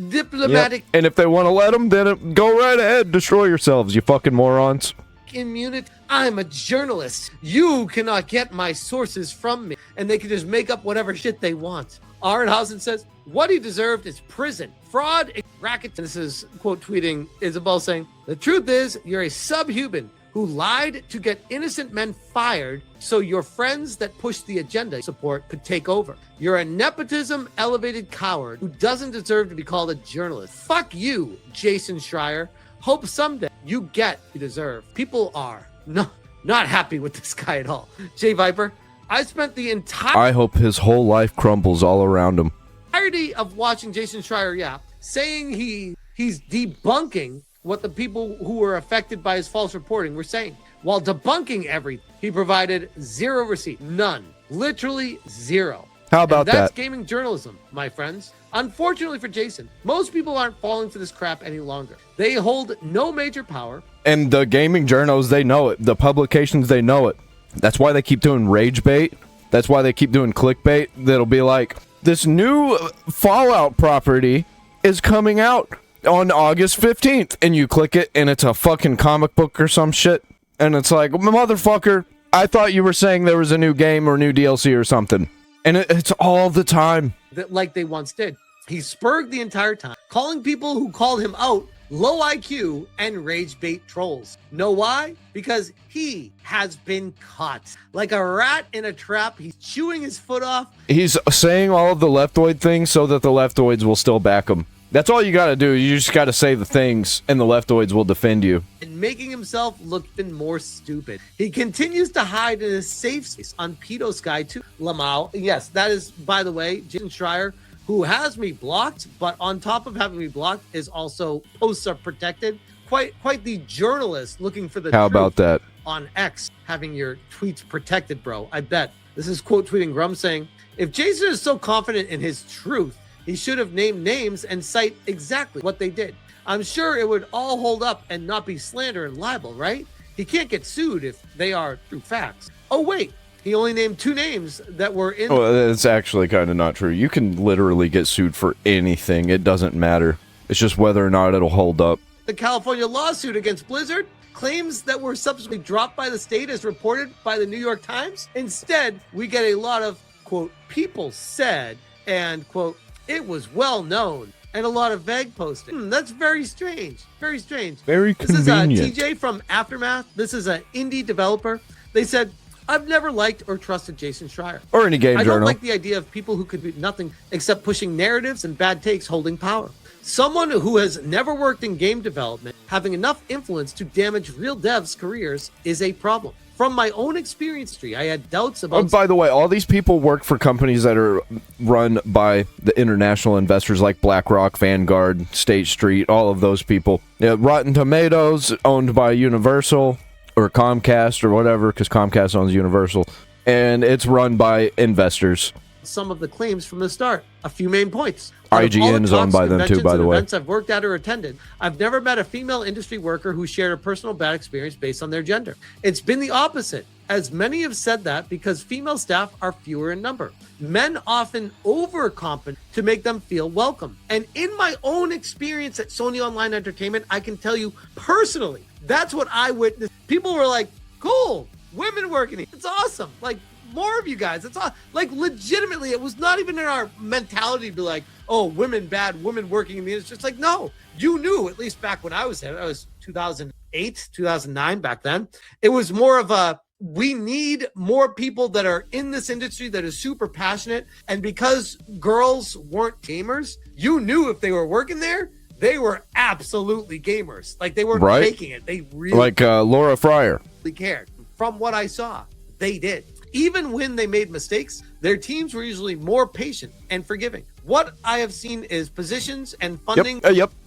diplomatic. Yep. And if they want to let them, then go right ahead, destroy yourselves, you fucking morons. Immunity. I'm a journalist. You cannot get my sources from me. And they can just make up whatever shit they want. Aronhausen says, what he deserved is prison, fraud, and racket. And this is quote tweeting Isabel saying, the truth is you're a subhuman who lied to get innocent men fired so your friends that push the agenda support could take over. You're a nepotism elevated coward who doesn't deserve to be called a journalist. Fuck you, Jason Schreier. Hope someday you get what you deserve. People are not happy with this guy at all. Jay Viper, I spent the I hope his whole life crumbles all around him. entirety of watching Jason Schreier saying he's debunking what the people who were affected by his false reporting were saying. While debunking everything, he provided zero receipt. None. Literally zero. How about That's that? gaming journalism, my friends. Unfortunately for Jason, most people aren't falling for this crap any longer. They hold no major power. And the gaming journals, they know it. The publications, they know it. That's why they keep doing rage bait. That's why they keep doing clickbait. That'll be like, this new Fallout property is coming out on August 15th. And you click it, and it's a fucking comic book or some shit. And it's like, motherfucker, I thought you were saying there was a new game or new DLC or something. And it's all the time. Like they once did. He spurred the entire time, calling people who called him out low IQ and rage bait trolls. Know why? Because he has been caught. Like a rat in a trap, he's chewing his foot off. He's saying all of the leftoid things so that the leftoids will still back him. That's all you gotta do. You just gotta say the things, and the leftoids will defend you. And making himself look even more stupid. He continues to hide in a safe space on Pedo Sky too. Lamau. Yes, that is, by the way, Jason Schreier, who has me blocked, but on top of having me blocked is also posts are protected. Quite the journalist looking for the How truth about that? on X, having your tweets protected, bro. I bet. This is quote tweeting Grum saying, if Jason is so confident in his truth, he should have named names and cite exactly what they did. I'm sure it would all hold up and not be slander and libel, right? He can't get sued if they are true facts. Oh, wait. He only named 2 names that were in... Oh, that's actually kind of not true. You can literally get sued for anything. It doesn't matter. It's just whether or not it'll hold up. The California lawsuit against Blizzard, claims that were subsequently dropped by the state as reported by the New York Times. Instead, we get a lot of, quote, people said, and, quote, it was well known, and a lot of vague posting. That's very strange. Very strange. Very convenient. This is TJ from Aftermath. This is an indie developer. They said, I've never liked or trusted Jason Schreier. Or any game I journal. don't like the idea of people who could do nothing except pushing narratives and bad takes holding power. Someone who has never worked in game development having enough influence to damage real devs' careers is a problem. From my own experience, I had doubts about... By the way, all these people work for companies that are run by the international investors like BlackRock, Vanguard, State Street, all of those people. Yeah, Rotten Tomatoes, owned by Universal, or Comcast, or whatever, because Comcast owns Universal. And it's run by investors. Some of the claims from the start. A few main points. IGN is owned by them too, by the way. Events I've worked at or attended, I've never met a female industry worker who shared a personal bad experience based on their gender. It's been the opposite, as many have said that because female staff are fewer in number. Men often overcompensate to make them feel welcome. And in my own experience at Sony Online Entertainment, I can tell you personally, that's what I witnessed. People were like, cool, women working here. It's awesome. Like, more of you guys. It's all, like, legitimately, it was not even in our mentality to be like, oh, women bad, women working in the industry. It's like, no, you knew, at least back when I was there, I was 2008, 2009 back then. It was more of a, we need more people that are in this industry that is super passionate. And because girls weren't gamers, you knew if they were working there, they were absolutely gamers. Like, they weren't faking it. They really like Laura Fryer cared. From what I saw, they did. Even when they made mistakes, their teams were usually more patient and forgiving. What I have seen is positions and funding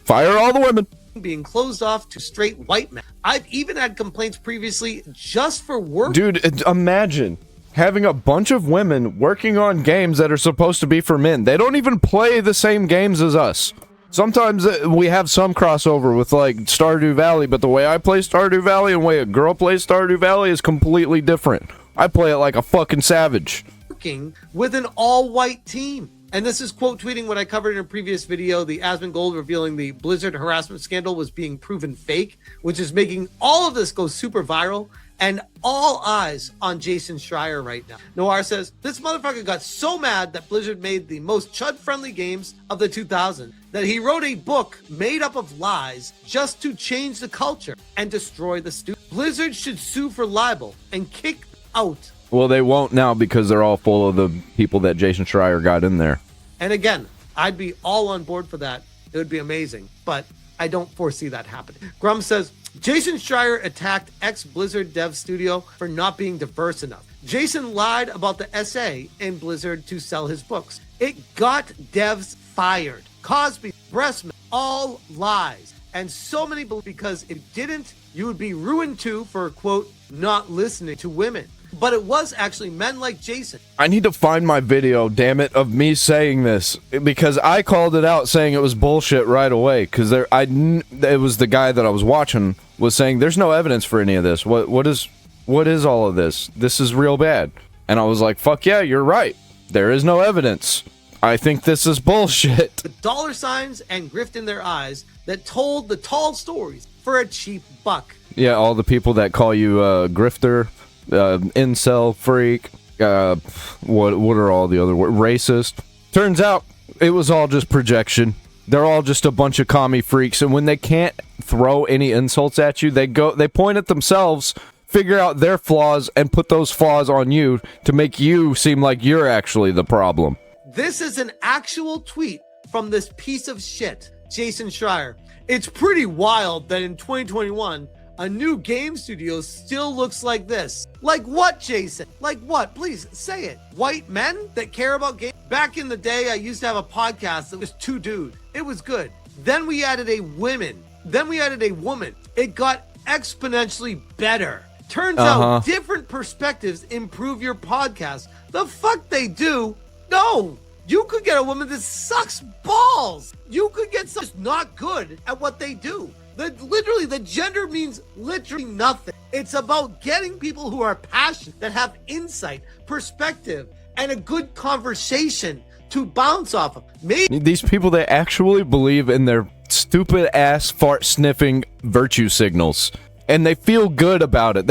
fire all the women being closed off to straight white men. I've even had complaints previously just for work. Dude, imagine having a bunch of women working on games that are supposed to be for men. They don't even play the same games as us. Sometimes we have some crossover with, like, Stardew Valley, but the way I play Stardew Valley and the way a girl plays Stardew Valley is completely different. I play it like a fucking savage. Working with an all-white team. And this is quote tweeting what I covered in a previous video, the Asmongold revealing the Blizzard harassment scandal was being proven fake, which is making all of this go super viral, and all eyes on Jason Schreier right now. Noir says, this motherfucker got so mad that Blizzard made the most chud-friendly games of the 2000s that he wrote a book made up of lies just to change the culture and destroy the students. Blizzard should sue for libel and kick out. Well, they won't now because they're all full of the people that Jason Schreier got in there. And again, I'd be all on board for that. It would be amazing, but I don't foresee that happening. Grum says, Jason Schreier attacked ex-Blizzard dev studio for not being diverse enough. Jason lied about the essay in Blizzard to sell his books. It got devs fired. Cosby, Breastman, all lies. And so many believe because if it didn't, you would be ruined too for, quote, not listening to women. but it was actually men like Jason. I need to find my video, damn it, of me saying this, because I called it out saying it was bullshit right away, because it was the guy that I was watching was saying there's no evidence for any of this. What is all of this? This is real bad. And I was like, fuck yeah, you're right. There is no evidence. I think this is bullshit. With dollar signs and grift in their eyes that told the tall stories for a cheap buck. Yeah, all the people that call you grifter, incel freak, what are all the other words? Racist. Turns out it was all just projection. They're all just a bunch of commie freaks, and when they can't throw any insults at you, they point at themselves, figure out their flaws, and put those flaws on you to make you seem like you're actually the problem. This is an actual tweet from this piece of shit, Jason Schreier. It's pretty wild that in 2021, a new game studio still looks like this. Like what, Jason? Like what? Please say it. White men that care about games? Back in the day, I used to have a podcast that was two dudes. It was good. Then we added a woman. It got exponentially better. Turns out different perspectives improve your podcast. The fuck they do? No. You could get a woman that sucks balls. You could get someone who's not good at what they do. Literally, the gender means literally nothing. It's about getting people who are passionate, that have insight, perspective, and a good conversation to bounce off of. Maybe these people, they actually believe in their stupid ass fart sniffing virtue signals, and they feel good about it.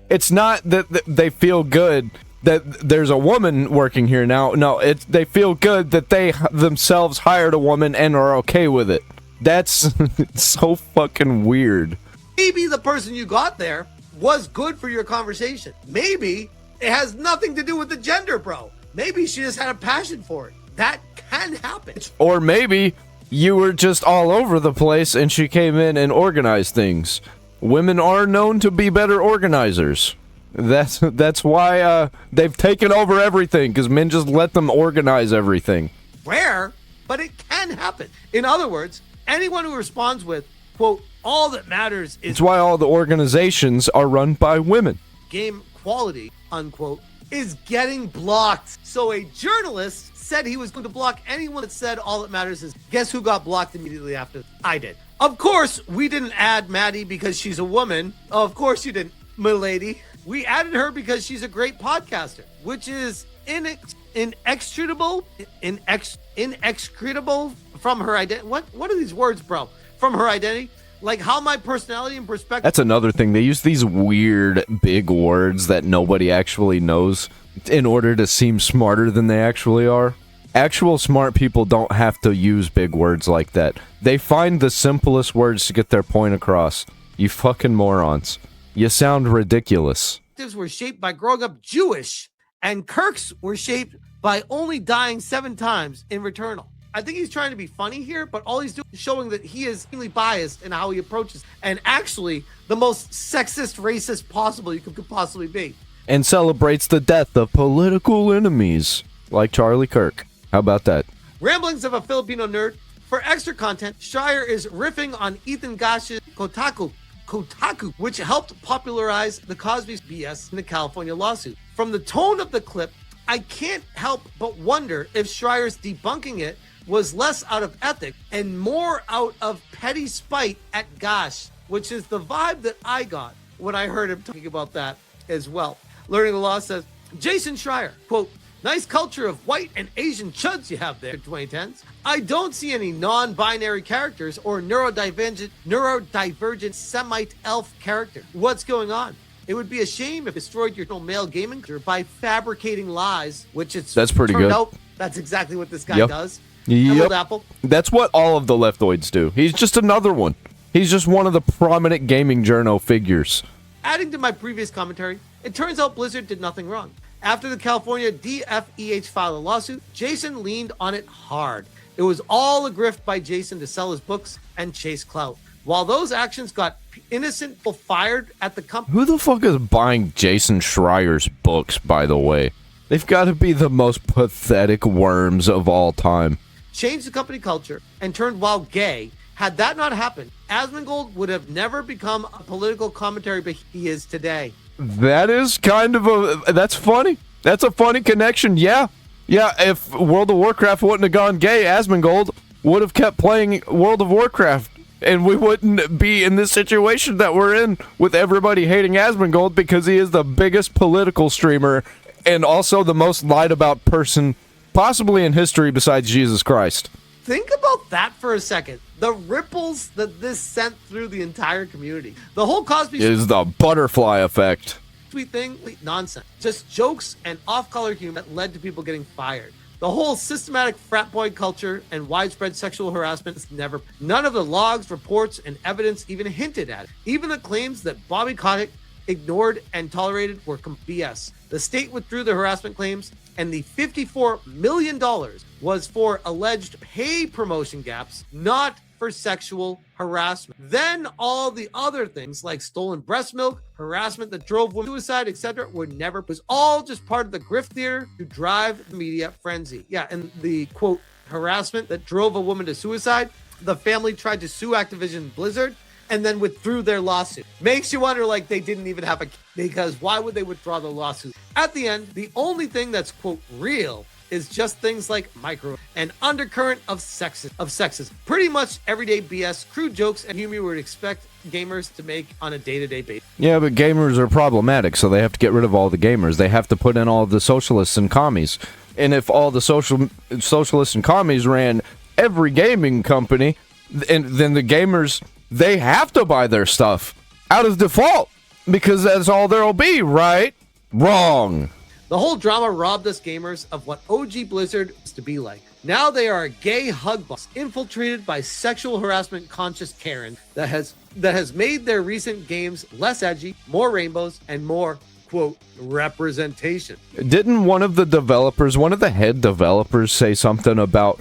It's not that they feel good that there's a woman working here now. No, they feel good that they themselves hired a woman and are okay with it. That's so fucking weird. Maybe the person you got there was good for your conversation. Maybe it has nothing to do with the gender, bro. Maybe she just had a passion for it. That can happen. Or maybe you were just all over the place and she came in and organized things. Women are known to be better organizers. That's why they've taken over everything, because men just let them organize everything. Rare, but it can happen. In other words, anyone who responds with, quote, all that matters is... It's why all the organizations are run by women. Game quality, unquote, is getting blocked. So a journalist said he was going to block anyone that said all that matters is... Guess who got blocked immediately after? I did. Of course, we didn't add Maddie because she's a woman. Oh, of course you didn't, milady. We added her because she's a great podcaster, which is inextricable from her identity. What are these words, bro? From her identity? Like how my personality and perspective... That's another thing. They use these weird big words that nobody actually knows in order to seem smarter than they actually are. Actual smart people don't have to use big words like that. They find the simplest words to get their point across. You fucking morons. You sound ridiculous. Were shaped by growing up Jewish, and Kirk's were shaped by only dying 7 times in Returnal. I think he's trying to be funny here, but all he's doing is showing that he is extremely biased in how he approaches, and actually the most sexist, racist possible you could possibly be. And celebrates the death of political enemies, like Charlie Kirk. How about that? Ramblings of a Filipino nerd. For extra content, Schreier is riffing on Ethan Gash's Kotaku, which helped popularize the Cosby's BS in the California lawsuit. From the tone of the clip, I can't help but wonder if Schreier's debunking it was less out of ethic and more out of petty spite at Gash, which is the vibe that I got when I heard him talking about that as well. Learning the Law says, Jason Schreier, quote, nice culture of white and Asian chuds you have there, 2010s. I don't see any non-binary characters or neurodivergent Semite elf character. What's going on? It would be a shame if it destroyed your male gaming career by fabricating lies, which that's pretty good. Out, that's exactly what this guy does. Yep. Apple. That's what all of the leftoids do. He's just another one. He's just one of the prominent gaming journo figures. Adding to my previous commentary, it turns out Blizzard did nothing wrong. After the California DFEH filed a lawsuit, Jason leaned on it hard. It was all a grift by Jason to sell his books and chase clout. While those actions got innocent people fired at the company... Who the fuck is buying Jason Schreier's books, by the way? They've got to be the most pathetic worms of all time. Changed the company culture and turned WoW gay. Had that not happened, Asmongold would have never become a political commentary but he is today. That is kind of that's funny. That's a funny connection. Yeah. If World of Warcraft wouldn't have gone gay, Asmongold would have kept playing World of Warcraft, and we wouldn't be in this situation that we're in with everybody hating Asmongold because he is the biggest political streamer and also the most lied about person possibly in history besides Jesus Christ. Think about that for a second. The ripples that this sent through the entire community. The whole Cosby is the butterfly effect. Tweet thing, nonsense. Just jokes and off-color humor that led to people getting fired. The whole systematic frat boy culture and widespread sexual harassment is none of the logs, reports, and evidence even hinted at it. Even the claims that Bobby Kotick ignored and tolerated were BS. The state withdrew the harassment claims, and the $54 million was for alleged pay promotion gaps, not for sexual harassment. Then all the other things like stolen breast milk, harassment that drove women to suicide, etc., was all just part of the grift theater to drive the media frenzy. Yeah, and the quote harassment that drove a woman to suicide, the family tried to sue Activision-Blizzard and then withdrew their lawsuit. Makes you wonder, like, they didn't even have because why would they withdraw the lawsuit? At the end, the only thing that's quote real is just things like micro and undercurrent of sexism. Pretty much everyday BS, crude jokes, and humor you would expect gamers to make on a day-to-day basis. Yeah, but gamers are problematic, so they have to get rid of all the gamers. They have to put in all the socialists and commies. And if all the socialists and commies ran every gaming company, and then the gamers, they have to buy their stuff out of default because that's all there'll be, right? Wrong. The whole drama robbed us gamers of what OG Blizzard used to be like. Now they are a gay hug boss infiltrated by sexual harassment conscious Karen that has made their recent games less edgy, more rainbows, and more quote representation. Didn't one of the head developers say something about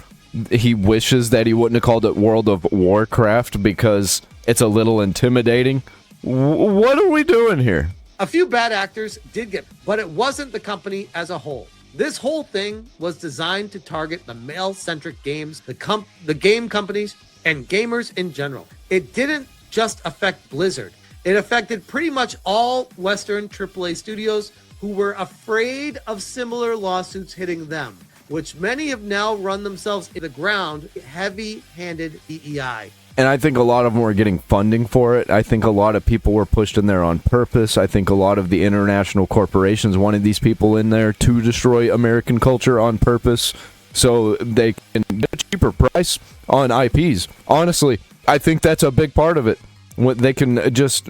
he wishes that he wouldn't have called it World of Warcraft because it's a little intimidating? What are we doing here? A few bad actors did get, but it wasn't the company as a whole. This whole thing was designed to target the male-centric games, the game companies, and gamers in general. It didn't just affect Blizzard. It affected pretty much all Western AAA studios who were afraid of similar lawsuits hitting them, which many have now run themselves into the ground, heavy-handed DEI. And I think a lot of them were getting funding for it. I think a lot of people were pushed in there on purpose. I think a lot of the international corporations wanted these people in there to destroy American culture on purpose so they can get a cheaper price on IPs. Honestly, I think that's a big part of it. They can just,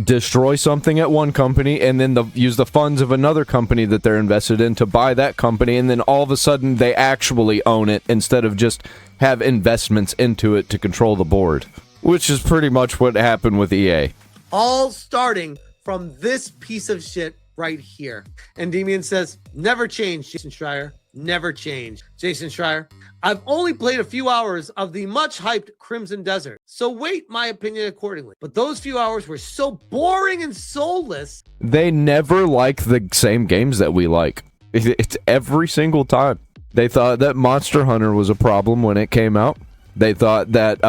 destroy something at one company and then use the funds of another company that they're invested in to buy that company, and then all of a sudden they actually own it instead of just have investments into it to control the board, which is pretty much what happened with EA. All starting from this piece of shit right here. And Demian says, never change, Jason Schreier. Never change. Jason Schreier, I've only played a few hours of the much hyped Crimson Desert, so weight my opinion accordingly. But those few hours were so boring and soulless. They never like the same games that we like. It's every single time. They thought that Monster Hunter was a problem when it came out. They thought that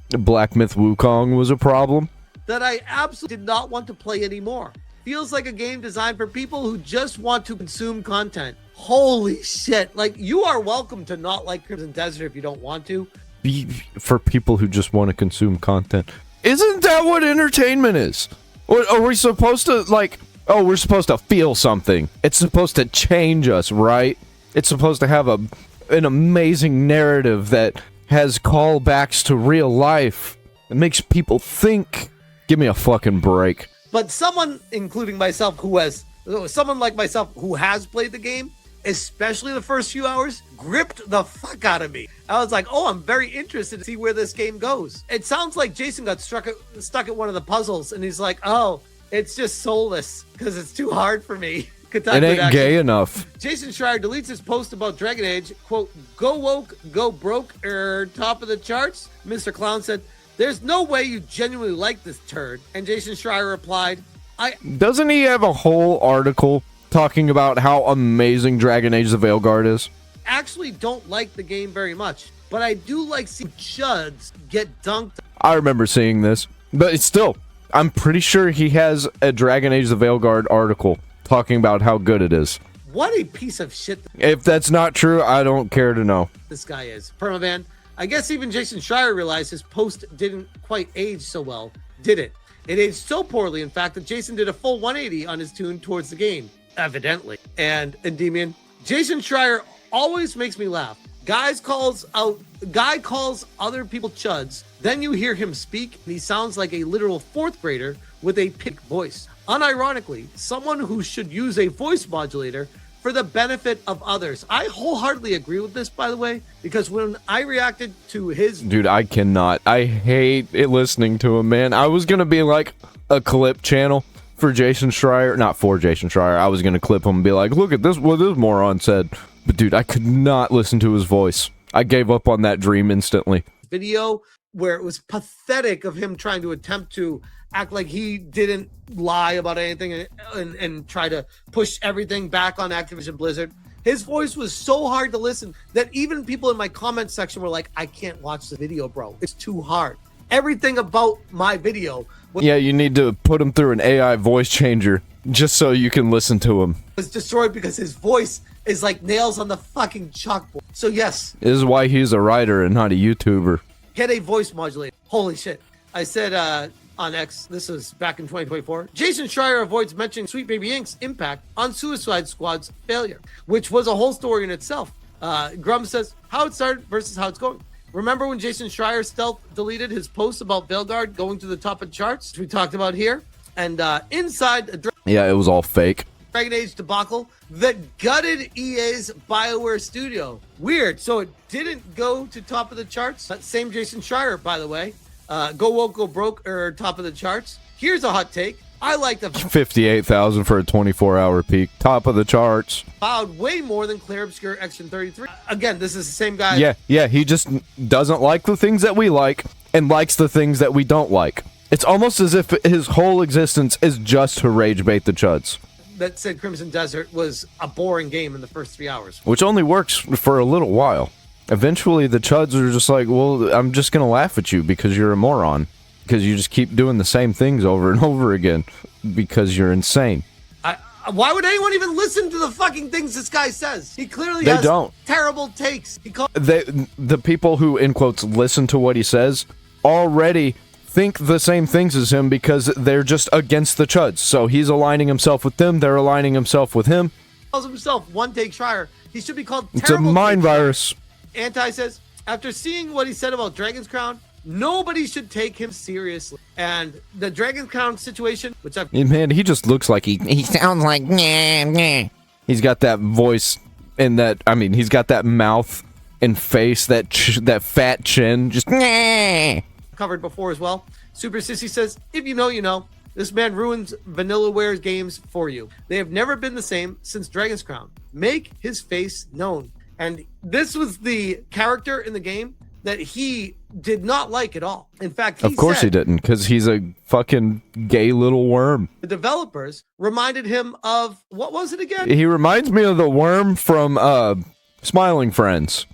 Black Myth Wukong was a problem. That I absolutely did not want to play anymore. Feels like a game designed for people who just want to consume content. Holy shit. Like, you are welcome to not like Crimson Desert if you don't want to. For people who just want to consume content. Isn't that what entertainment is? Or are we supposed to, we're supposed to feel something. It's supposed to change us, right? It's supposed to have an amazing narrative that has callbacks to real life. It makes people think. Give me a fucking break. But someone, including myself, someone like myself who has played the game, especially the first few hours, gripped the fuck out of me. I was like, I'm very interested to see where this game goes. It sounds like Jason got stuck at one of the puzzles, and he's like, it's just soulless because it's too hard for me. It ain't gay enough. Jason Schreier deletes his post about Dragon Age, quote, go woke, go broke, top of the charts. Mr. Clown said, there's no way you genuinely like this turd. And Jason Schreier replied, Doesn't he have a whole article talking about how amazing Dragon Age the Veilguard is? Actually don't like the game very much, but I do like seeing chuds get dunked. I remember seeing this, but it's still, I'm pretty sure he has a Dragon Age the Veilguard article talking about how good it is. What a piece of shit If that's not true, I don't care to know. this guy is. Permaban, I guess even Jason Schreier realized his post didn't quite age so well, did it? It aged so poorly, in fact, that Jason did a full 180 on his tune towards the game, evidently. And Endymion, Jason Schreier always makes me laugh. Guy calls other people chuds, then you hear him speak, and he sounds like a literal fourth grader with a thick voice. Unironically, someone who should use a voice modulator for the benefit of others. I wholeheartedly agree with this, by the way, because when I reacted to his... Dude, I cannot. I hate it listening to him, man. I was going to be like a clip channel for Jason Schreier. Not for Jason Schreier. I was going to clip him and be like, look at this, what this moron said. But dude, I could not listen to his voice. I gave up on that dream instantly. Video where it was pathetic of him trying to attempt to act like he didn't lie about anything and try to push everything back on Activision-Blizzard. His voice was so hard to listen that even people in my comment section were like, I can't watch the video, bro. It's too hard. Everything about my video Yeah, you need to put him through an AI voice changer just so you can listen to him. was destroyed because his voice is like nails on the fucking chalkboard. So yes, This is why he's a writer and not a YouTuber. get a voice modulator. Holy shit. I said on X, this was back in 2024, Jason Schreier avoids mentioning Sweet Baby Inc.'s impact on Suicide Squad's failure, which was a whole story in itself. Grum says, how it started versus how it's going. Remember when Jason Schreier stealth deleted his post about Veilguard going to the top of charts, which we talked about here? And inside a Yeah, it was all fake. Dragon Age debacle that gutted EA's BioWare studio. Weird. So it didn't go to top of the charts. That same Jason Schreier, by the way. Go Woke, Go Broke, or top of the charts. Here's a hot take. I like the 58,000 for a 24-hour peak. Top of the charts. Avowed way more than Claire Obscure Action 33. Again, this is the same guy. Yeah, he just doesn't like the things that we like and likes the things that we don't like. It's almost as if his whole existence is just to rage bait the chuds. That said Crimson Desert was a boring game in the first 3 hours. Which only works for a little while. Eventually, the chuds are just like, well, I'm just going to laugh at you because you're a moron. Because you just keep doing the same things over and over again. Because you're insane. Why would anyone even listen to the fucking things this guy says? He clearly They has don't. terrible takes. The people who, in quotes, listen to what he says already think the same things as him because they're just against the chuds. So he's aligning himself with them. They're aligning himself with him. Calls himself One Take Schreier. He should be called It's a Terrible mind Take Schreier. virus. Anti says, after seeing what he said about Dragon's Crown, nobody should take him seriously. And the Dragon's Crown situation, which I've... Man, he just looks like he sounds like... He's got that voice and that... I mean, he's got that mouth and face, that fat chin. Just... covered before as well. Super Sissy says, if you know, you know. This man ruins Vanillaware games for you. They have never been the same since Dragon's Crown. Make his face known. And this was the character in the game that he did not like at all. In fact, Of course he didn't, because he's a fucking gay little worm. The developers reminded him of, what was it again? He reminds me of the worm from Smiling Friends.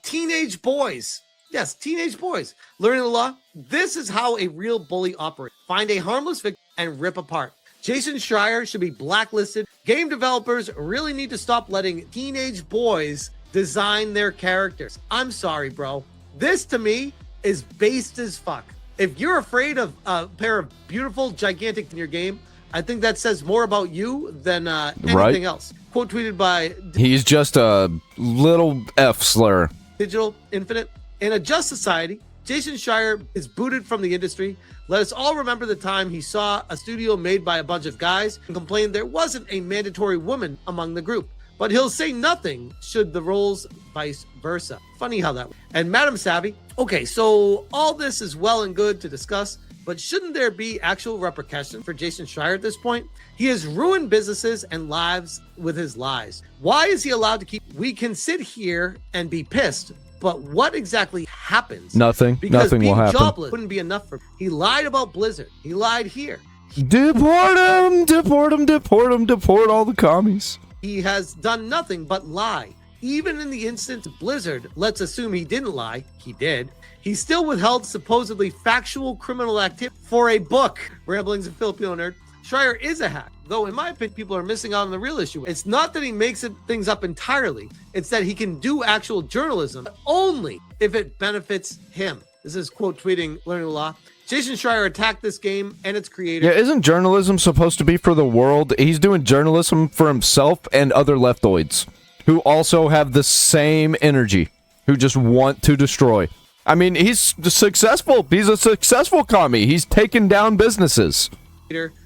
Teenage boys. Yes, teenage boys. Learning the law. This is how a real bully operates. Find a harmless victim and rip apart. Jason Schreier should be blacklisted. Game developers really need to stop letting teenage boys design their characters. I'm sorry, bro. This, to me, is based as fuck. If you're afraid of a pair of beautiful, gigantic in your game, I think that says more about you than anything else. Quote tweeted by... He's just a little F slur. Digital Infinite. In a just society, Jason Schreier is booted from the industry. Let us all remember the time he saw a studio made by a bunch of guys and complained there wasn't a mandatory woman among the group. But he'll say nothing should the roles vice versa. Funny how that... And Madam Savvy, okay, so all this is well and good to discuss, but shouldn't there be actual repercussions for Jason Schreier at this point? He has ruined businesses and lives with his lies. Why is he allowed to keep... We can sit here and be pissed, but what exactly happens? Nothing. Because Nothing being will happen. jobless wouldn't be enough for him. He lied about Blizzard. He lied here. Deport him! Deport him! Deport him! Deport all the commies. He has done nothing but lie. Even in the instance of Blizzard, let's assume he didn't lie, he did, he still withheld supposedly factual criminal activity for a book. Ramblings of Filipino Nerd. Schreier is a hack, though in my opinion, people are missing out on the real issue. It's not that he makes things up entirely, it's that he can do actual journalism, but only if it benefits him. This is quote tweeting Learning Law. Jason Schreier attacked this game and its creator. Yeah, isn't journalism supposed to be for the world? He's doing journalism for himself and other leftoids who also have the same energy, who just want to destroy. I mean, he's successful. He's a successful commie. He's taken down businesses.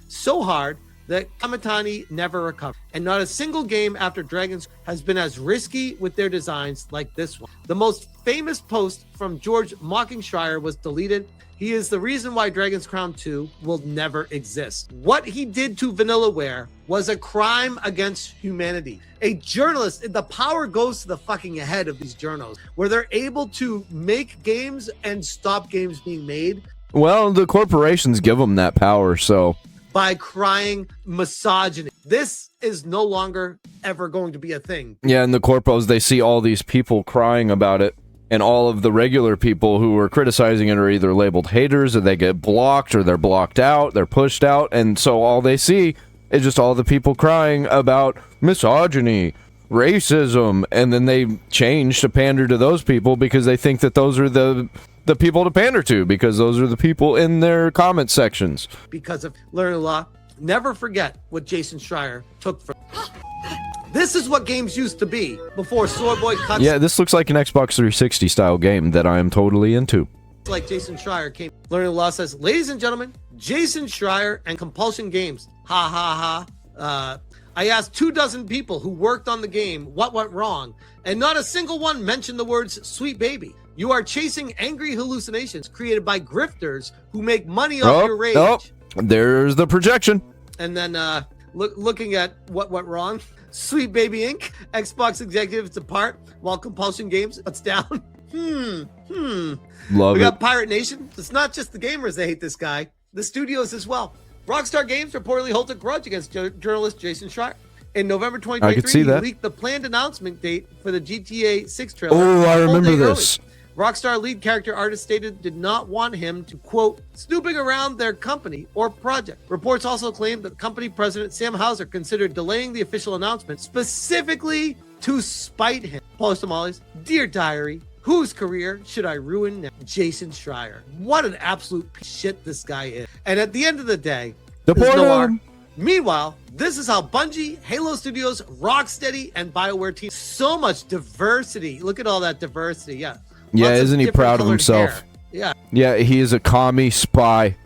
So hard that Kamitani never recovered. And not a single game after Dragons has been as risky with their designs like this one. The most famous post from George mocking Schreier was deleted. He is the reason why Dragon's Crown 2 will never exist. What he did to Vanillaware was a crime against humanity. A journalist, the power goes to the fucking head of these journals, where they're able to make games and stop games being made. Well, the corporations give them that power, so... by crying misogyny. This is no longer ever going to be a thing. Yeah, and the corpos, they see all these people crying about it, and all of the regular people who are criticizing it are either labeled haters, or they get blocked, or they're blocked out, they're pushed out, and so all they see is just all the people crying about misogyny, racism, and then they change to pander to those people because they think that those are the people to pander to, because those are the people in their comment sections. Because of Learning Law, never forget what Jason Schreier took from. This is what games used to be before Swordboy cuts. Yeah, this looks like an Xbox 360 style game that I am totally into. Like Jason Schreier came. Learning Law says, ladies and gentlemen, Jason Schreier and Compulsion Games. Ha ha ha. I asked 24 people who worked on the game what went wrong, and not a single one mentioned the words sweet baby. You are chasing angry hallucinations created by grifters who make money off your rage. Oh, there's the projection. And then looking at what went wrong. Sweet Baby Inc. Xbox executives depart while Compulsion Games shuts down. Love we it. got Pirate Nation. It's not just the gamers that hate this guy. The studios as well. Rockstar Games reportedly holds a grudge against journalist Jason Schreier. In November 2023, he leaked the planned announcement date for the GTA 6 trailer. Oh, I remember this. Rockstar lead character artist stated did not want him to, quote, snooping around their company or project. Reports also claimed that company president Sam Houser considered delaying the official announcement specifically to spite him. Post Molly's, Dear Diary, whose career should I ruin now? Jason Schreier. What an absolute piece of shit this guy is. And at the end of the day, meanwhile, this is how Bungie, Halo Studios, Rocksteady, and BioWare team. So much diversity. Look at all that diversity. Yeah. Yeah, isn't he proud of himself? Hair. Yeah. Yeah, he is a commie spy.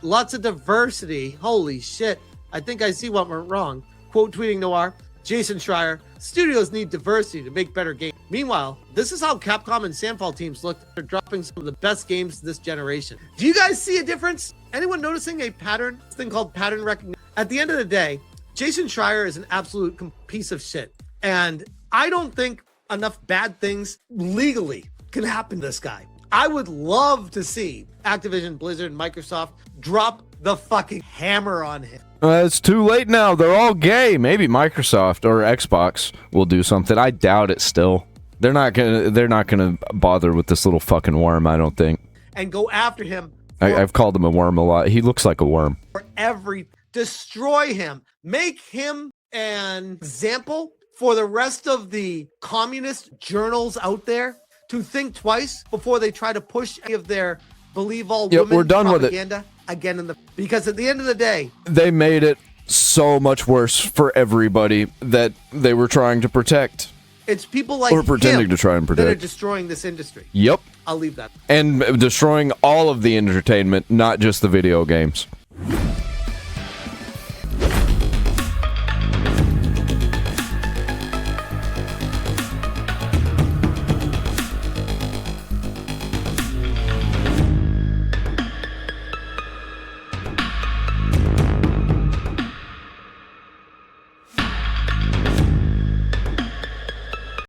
Lots of diversity. Holy shit. I think I see what went wrong. Quote tweeting Noir, Jason Schreier, studios need diversity to make better games. Meanwhile, this is how Capcom and Sandfall teams look. They're dropping some of the best games this generation. Do you guys see a difference? Anyone noticing a pattern? This thing called pattern recognition? At the end of the day, Jason Schreier is an absolute piece of shit. And I don't think enough bad things legally can happen to this guy. I would love to see Activision, Blizzard, and Microsoft drop the fucking hammer on him. It's too late now. They're all gay. Maybe Microsoft or Xbox will do something. I doubt it still. They're not gonna bother with this little fucking worm, I don't think. And go after him. I've called him a worm a lot. He looks like a worm. Destroy him. Make him an example for the rest of the communist journals out there to think twice before they try to push any of their believe all women we're done propaganda with it. again because at the end of the day, they made it so much worse for everybody that they were trying to protect. It's people like or pretending him to try and protect that are destroying this industry. Yep. I'll leave that. And destroying all of the entertainment, not just the video games.